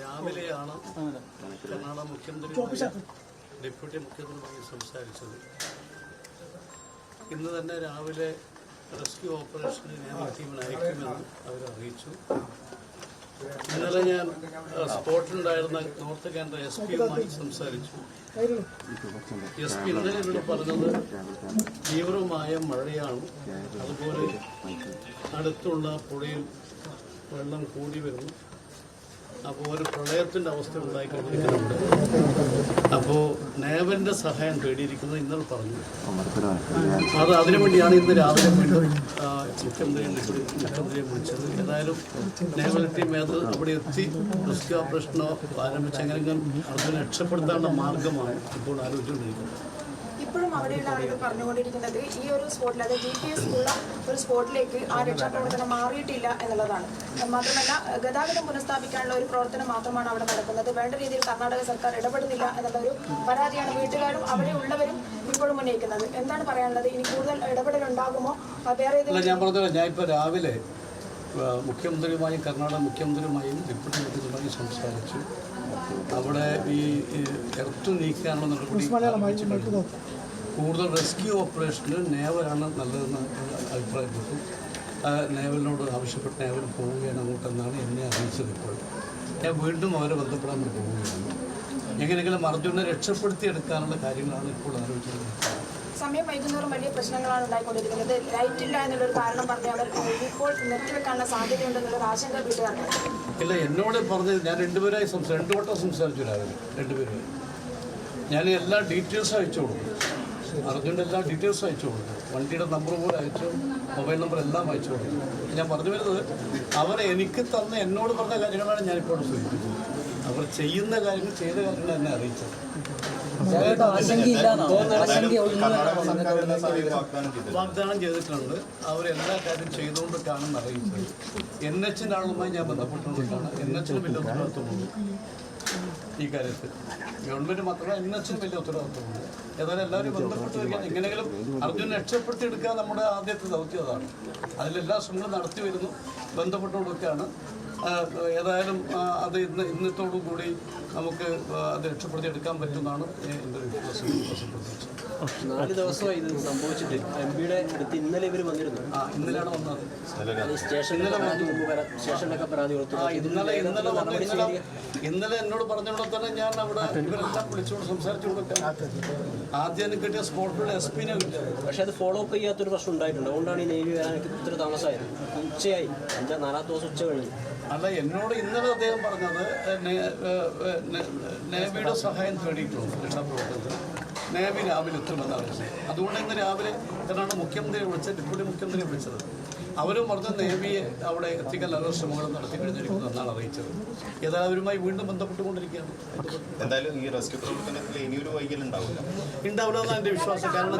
S10: രാവിലെയാണ് കർണാടക മുഖ്യമന്ത്രി ഡെപ്യൂട്ടി മുഖ്യമന്ത്രിയുമായി സംസാരിച്ചത്. ഇന്ന് തന്നെ രാവിലെ റെസ്ക്യൂ ഓപ്പറേഷന് ഞാൻ ടീമിനെ അയക്കുമെന്ന് അവർ അറിയിച്ചു. ഇന്നലെ ഞാൻ സ്പോട്ടിലുണ്ടായിരുന്ന നോർത്ത് കേന്ദ്ര SP-യുമായി സംസാരിച്ചു. SP ഇന്നലെ ഇവിടെ പറഞ്ഞത് തീവ്രമായ മഴയാണ്, അതുപോലെ അടുത്തുള്ള പുഴയിൽ വെള്ളം കൂടി വരുന്നു, അപ്പോൾ ഒരു പ്രളയത്തിൻ്റെ അവസ്ഥ ഉണ്ടായിക്കൊണ്ടിരിക്കുന്നുണ്ട്. അപ്പോൾ നേവലിൻ്റെ സഹായം തേടിയിരിക്കുന്നത് ഇന്നലെ പറഞ്ഞു. അതിനുവേണ്ടിയാണ് ഇന്ന് രാവിലെ വീണ്ടും മുഖ്യമന്ത്രിയെ വിളിച്ചത്. ഏതായാലും നേവൽ ടീം അവിടെ എത്തി റെസ്ക്യൂ ഓപ്പറേഷനോ ആരംഭിച്ച് എങ്ങനെയെങ്കിലും അതിനെ രക്ഷപ്പെടുത്താനുള്ള മാർഗമാണ് ഇപ്പോൾ ആലോചിച്ചുകൊണ്ടിരിക്കുന്നത്.
S11: ഇപ്പോഴും അവിടെയുള്ള ആളുകൾ പറഞ്ഞുകൊണ്ടിരിക്കുന്നത് ഈ ഒരു സ്പോട്ടിൽ, അതായത് GPS ഉള്ള ഒരു സ്പോട്ടിലേക്ക് ആ രക്ഷാപ്രവർത്തനം മാറിയിട്ടില്ല എന്നുള്ളതാണ്. മാത്രമല്ല, ഗതാഗതം പുനഃസ്ഥാപിക്കാനുള്ള ഒരു പ്രവർത്തനം മാത്രമാണ് അവിടെ നടക്കുന്നത്. വേണ്ട രീതിയിൽ കർണാടക സർക്കാർ ഇടപെടുന്നില്ല എന്നുള്ളൊരു പരാതിയാണ് വീട്ടുകാരും അവിടെ ഉള്ളവരും ഇപ്പോഴും ഉന്നയിക്കുന്നത്. എന്താണ് പറയാനുള്ളത്? ഇനി കൂടുതൽ ഇടപെടൽ ഉണ്ടാകുമോ? വേറെ
S10: ഞാൻ പറഞ്ഞല്ലോ, ഞാൻ ഇപ്പോൾ രാവിലെ മുഖ്യമന്ത്രിയുമായും കർണാടക മുഖ്യമന്ത്രിയുമായും ഡെപ്യൂട്ടി മുഖ്യമന്ത്രിയുമായും സംസാരിച്ചു. അവിടെ ഈ എർത്ത് നീക്കാനുള്ള നടപടി കൂടുതൽ റെസ്ക്യൂ ഓപ്പറേഷന് നേവലാണ് നല്ലതെന്ന് അഭിപ്രായപ്പെട്ടു. നേവലിനോട് ആവശ്യപ്പെട്ട് നേവൽ പോവുകയാണ് അങ്ങോട്ടെന്നാണ് എന്നെ അറിയിച്ചത്. ഇപ്പോൾ ഞാൻ വീണ്ടും അവരെ ബന്ധപ്പെടാൻ പോവുകയാണ്. എങ്ങനെയെങ്കിലും അർജുനെ രക്ഷപ്പെടുത്തിയെടുക്കാനുള്ള കാര്യങ്ങളാണ് ഇപ്പോൾ ആലോചിച്ചത്.
S11: സമയം വൈകുന്നേരം വലിയ പ്രശ്നങ്ങളാണ് ഉണ്ടായിക്കൊണ്ടിരിക്കുന്നത്. ലൈറ്റ് ഇല്ല എന്നുള്ളൊരു കാരണം പറഞ്ഞ് അവർ ഇപ്പോൾ നിർത്തിവെക്കാനുള്ള സാധ്യതയുണ്ടെന്നുള്ളൊരു ആശങ്ക വീട്ടുകാർക്ക്.
S10: ഇല്ല, എന്നോട് പറഞ്ഞത് ഞാൻ 2 വട്ടം സംസാരിച്ചു രാവിലെ 2 പേരുമായി. ഞാൻ എല്ലാ ഡീറ്റെയിൽസും അയച്ചു കൊടുക്കും. അർജുൻ്റെ എല്ലാ ഡീറ്റെയിൽസും അയച്ചു കൊടുക്കും. വണ്ടിയുടെ നമ്പർ പോലും അയച്ചു, മൊബൈൽ നമ്പർ എല്ലാം അയച്ചു കൊടുക്കും. ഞാൻ പറഞ്ഞു വരുന്നത്, അവർ എനിക്ക് എന്നോട് പറഞ്ഞ കാര്യങ്ങളാണ് ഞാനിപ്പോൾ സൂചിപ്പിച്ചത്. അവർ ചെയ്യുന്ന കാര്യങ്ങൾ ചെയ്ത കാര്യങ്ങൾ എന്നെ അറിയിച്ചത്. വാഗ്ദാനം ചെയ്തിട്ടുണ്ട്. അവരെല്ലാ കാര്യം ചെയ്തുകൊണ്ടിട്ടാണെന്ന് അറിയിച്ചത്. NH-ൻ്റെ ആളുമായി ഞാൻ ബന്ധപ്പെട്ടുകൊണ്ടിട്ടാണ്. NH-ന് വലിയ ഉത്തരവാദിത്വമുണ്ട് ഈ കാര്യത്തിൽ. ഗവൺമെൻറ് മാത്രമല്ല, NH-ന് വലിയ ഉത്തരവാദിത്വമുണ്ട്. ഏതായാലും എല്ലാവരും ബന്ധപ്പെട്ട് വയ്ക്കാൻ എങ്ങനെയെങ്കിലും അർജുനെ രക്ഷപ്പെടുത്തിയെടുക്കുക നമ്മുടെ ആദ്യത്തെ ദൗത്യം അതാണ്. അതിലെല്ലാ ശ്രമങ്ങളും നടത്തി വരുന്നു, ബന്ധപ്പെട്ടുകൊടുക്കുകയാണ്. ഏതായാലും അത് ഇന്നത്തോടു കൂടി നമുക്ക് അത് രക്ഷപ്പെടുത്തിയെടുക്കാൻ പറ്റുമെന്നാണ് എൻ്റെ ഒരു വിശ്വാസം.
S8: 4 ദിവസമായി ഇത് സംഭവിച്ചിട്ട് MP-യുടെ അടുത്ത് ഇന്നലെ ഇവർ വന്നിരുന്നു.
S10: ഇന്നലെയാണ് വന്നത്.
S8: സ്റ്റേഷനിലൊക്കെ പരാതി കൊടുത്തു.
S10: ഇന്നലെ എന്നോട് പറഞ്ഞോടെ തന്നെ ഞാൻ അവിടെ ഇവരെല്ലാം വിളിച്ചുകൊണ്ട് സംസാരിച്ചു കൊടുക്കാം. ആദ്യം കിട്ടിയ സ്പോട്ടിലുള്ള SP-നെ കിട്ടിയത്.
S8: പക്ഷേ അത് ഫോളോ അപ്പ് ചെയ്യാത്തൊരു പ്രശ്നം ഉണ്ടായിട്ടുണ്ട്. അതുകൊണ്ടാണ് ഈ നേവി വരാൻ ഇത്ര താമസമായത്. ഉച്ചയായി, 4-ാമത്തെ ദിവസം ഉച്ച കഴിഞ്ഞു.
S10: അല്ല, എന്നോട് ഇന്നലെ അദ്ദേഹം പറഞ്ഞത് നേവിയുടെ സഹായം തേടിയിട്ടുണ്ട് രക്ഷാപ്രവർത്തനത്തിൽ. നേവി രാവിലെ എത്തുമെന്ന് അറിയിച്ചത്. അതുകൊണ്ട് ഇന്ന് രാവിലെ എന്നാണ് മുഖ്യമന്ത്രിയെ വിളിച്ചത്, ഡെപ്യൂട്ടി മുഖ്യമന്ത്രിയെ വിളിച്ചത്. അവരും പറഞ്ഞ നേവിയെ അവിടെ എത്തിക്കാൻ നല്ല ശ്രമങ്ങൾ നടത്തി കഴിഞ്ഞിരിക്കുന്നു എന്നാണ് അറിയിച്ചത്. ഏതാവരുമായി വീണ്ടും ബന്ധപ്പെട്ടുകൊണ്ടിരിക്കുകയാണ്.
S12: എന്തായാലും ഈ റെസ്ക്യൂ പ്രവർത്തനത്തിൽ ഇനിയൊരു വൈകൽ ഉണ്ടാവില്ല
S10: എന്നാണ് എൻ്റെ വിശ്വാസം. കാരണം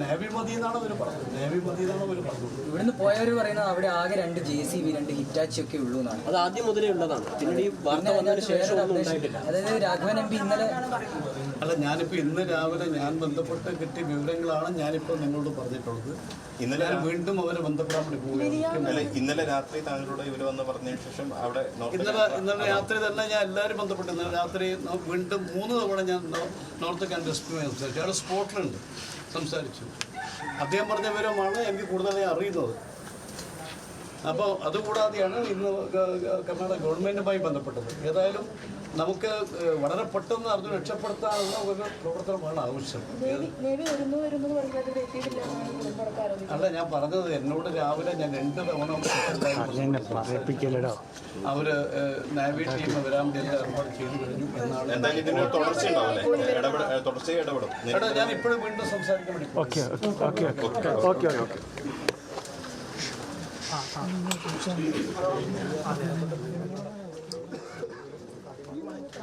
S10: നേവി മതി എന്നാണ് അവർ പറഞ്ഞത്. നേവി മതി എന്നാണ് അവർ പറഞ്ഞത്.
S8: ഇവിടുന്ന് പോയവർ പറയുന്നത് അവിടെ ആകെ 2 JCB 2 ഹിറ്റാച്ചി ഒക്കെ ഉള്ളൂ എന്നാണ്. അത് ആദ്യം മുതലേ ഉള്ളതാണ്. പിന്നീട് ഈ വാർത്ത വന്നതിന് ശേഷം അതായത് രാഘവൻ MP ഇന്നലെ
S10: അല്ല, ഞാനിപ്പോൾ ഇന്ന് രാവിലെ ഞാൻ ബന്ധപ്പെട്ട് കിട്ടിയ വിവരങ്ങളാണ് ഞാനിപ്പോൾ നിങ്ങളോട് പറഞ്ഞിട്ടുള്ളത്. ഇന്നലെ വീണ്ടും അവരെ ബന്ധപ്പെടാൻ വേണ്ടി പോവുകയാണ്.
S12: ഇന്നലെ രാത്രി താങ്കളോട് ഇവർ വന്ന് പറഞ്ഞതിന് ശേഷം അവിടെ
S10: ഇന്നലെ രാത്രി തന്നെ ഞാൻ എല്ലാവരും ബന്ധപ്പെട്ടു. ഇന്നലെ രാത്രി വീണ്ടും 3 തവണ ഞാൻ നോർത്ത് കാൻ റെസ്ക്യൂമായി സംസാരിച്ചു. അവിടെ സ്പോട്ടിലുണ്ട്, സംസാരിച്ചു. അദ്ദേഹം പറഞ്ഞ വിവരമാണ് എനിക്ക് കൂടുതലായി അറിയുന്നത്. അപ്പോൾ അതുകൂടാതെയാണ് ഇന്ന് കർണാടക ഗവൺമെൻറ്റുമായി ബന്ധപ്പെട്ടത്. ഏതായാലും നമുക്ക് വളരെ പെട്ടെന്ന് അത് രക്ഷപ്പെടുത്താനുള്ള ഒരു പ്രവർത്തനമാണ് ആവശ്യം. അല്ല, ഞാൻ പറഞ്ഞത് എന്നോട് രാവിലെ ഞാൻ 2 തവണ അവർ നേവി ടീം വരാൻ വേണ്ടി ഏർപ്പാട് ചെയ്തു കഴിഞ്ഞു എന്നാണ്. എടാ, ഞാൻ ഇപ്പോഴും വീണ്ടും സംസാരിക്കാൻ വേണ്ടി.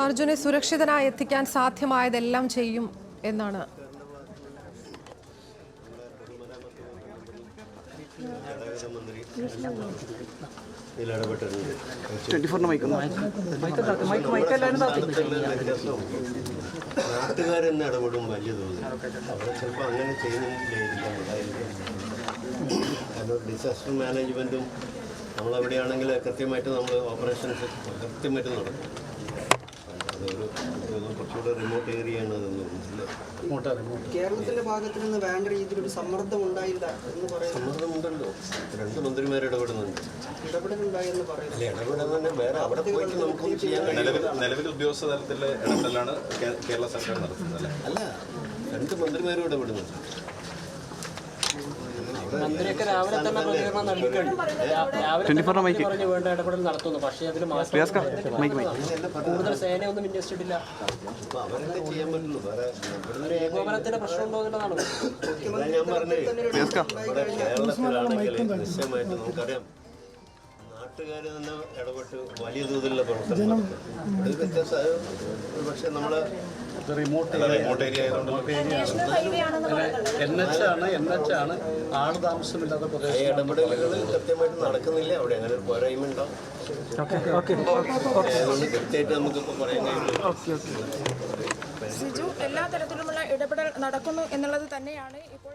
S1: അർജുനെ സുരക്ഷിതനായി എത്തിക്കാൻ സാധ്യമായതെല്ലാം ചെയ്യും എന്നാണ്
S12: നാട്ടുകാരെന്നെ ഇടപെടും വലിയ തോതിൽ. അവർ ചിലപ്പോൾ അങ്ങനെ ചെയ്യുന്നില്ലായിരിക്കാം. കാരണം ഡിസാസ്റ്റർ മാനേജ്മെൻറ്റും നമ്മളെവിടെയാണെങ്കിൽ കൃത്യമായിട്ട് നമ്മൾ ഓപ്പറേഷൻസ് കൃത്യമായിട്ട് നടക്കും. അതൊരു കുറച്ചുകൂടെ റിമോട്ട് ഏരിയയാണ് അതൊന്നും.
S8: കേരളത്തിന്റെ ഭാഗത്ത് നിന്ന് വേണ്ട രീതിയിലൊരു സമ്മർദ്ദം ഉണ്ടായില്ല എന്ന് പറയുന്നത്.
S12: സമ്മർദ്ദമുണ്ടല്ലോ, 2 മന്ത്രിമാർ ഇടപെടുന്നുണ്ട്.
S8: ഇടപെടലുണ്ടായെന്ന് പറയുന്നത്
S12: ഇടപെടുന്ന വേറെ അവിടെ പോയിട്ട് നമുക്കൊന്നും ചെയ്യാൻ നിലവിൽ ഉദ്യോഗസ്ഥ തലത്തിലെ ഇടപെടലാണ് കേരള സർക്കാർ നടത്തുന്നത്. അല്ല, 2 മന്ത്രിമാരും ഇടപെടുന്നുണ്ട്.
S8: മന്ത്രിയൊക്കെ രാവിലെ തന്നെ പ്രതികരണം നൽകിക്കഴിഞ്ഞു. രാവിലെ വേണ്ട ഇടപെടൽ നടത്തുന്നു. പക്ഷേ അതിൽ കൂടുതൽ സേനയൊന്നും വിന്യസിച്ചിട്ടില്ല.
S12: അവരെന്താ ചെയ്യാൻ പറ്റുള്ളൂ.
S8: ഒരു ഏകോപനത്തിന്റെ പ്രശ്നമുണ്ടോ എന്നുള്ളതാണ്.
S12: ഞാൻ പറഞ്ഞത് കേരളത്തിലാണെങ്കിൽ നിശ്ചയമായിട്ട് നമുക്കറിയാം, നാട്ടുകാർ തന്നെ ഇടപെട്ട് വലിയ തോതിലുള്ള പ്രവർത്തനം നടത്തും. അത് വ്യത്യാസം. പക്ഷെ നമ്മള് റിമോട്ട് ഏരിയ ആയതുകൊണ്ട്
S10: NH ആണ് ആള് താമസമില്ലാത്ത പ്രദേശം.
S12: ഇടപെടലുകൾ കൃത്യമായിട്ട് നടക്കുന്നില്ല. അവിടെ അങ്ങനെ ഒരു പോരായ്മ ഉണ്ടാവും. അതുകൊണ്ട് കൃത്യമായിട്ട് നമുക്കിപ്പോൾ പറയാൻ കഴിയില്ല.
S11: സിജു, എല്ലാ തരത്തിലുമുള്ള ഇടപെടൽ നടക്കുന്നു എന്നുള്ളത് തന്നെയാണ് ഇപ്പോൾ.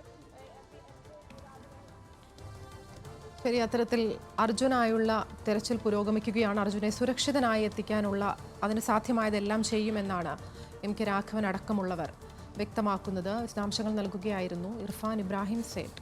S1: ശരി, അത്തരത്തിൽ അർജുനായുള്ള തെരച്ചിൽ പുരോഗമിക്കുകയാണ്. അർജുനെ സുരക്ഷിതനായി എത്തിക്കാനുള്ള അതിന് സാധ്യമായതെല്ലാം ചെയ്യുമെന്നാണ് MK രാഘവൻ അടക്കമുള്ളവർ വ്യക്തമാക്കുന്നത്. വിശദാംശങ്ങൾ നൽകുകയായിരുന്നു ഇർഫാൻ ഇബ്രാഹിം സേഠ്.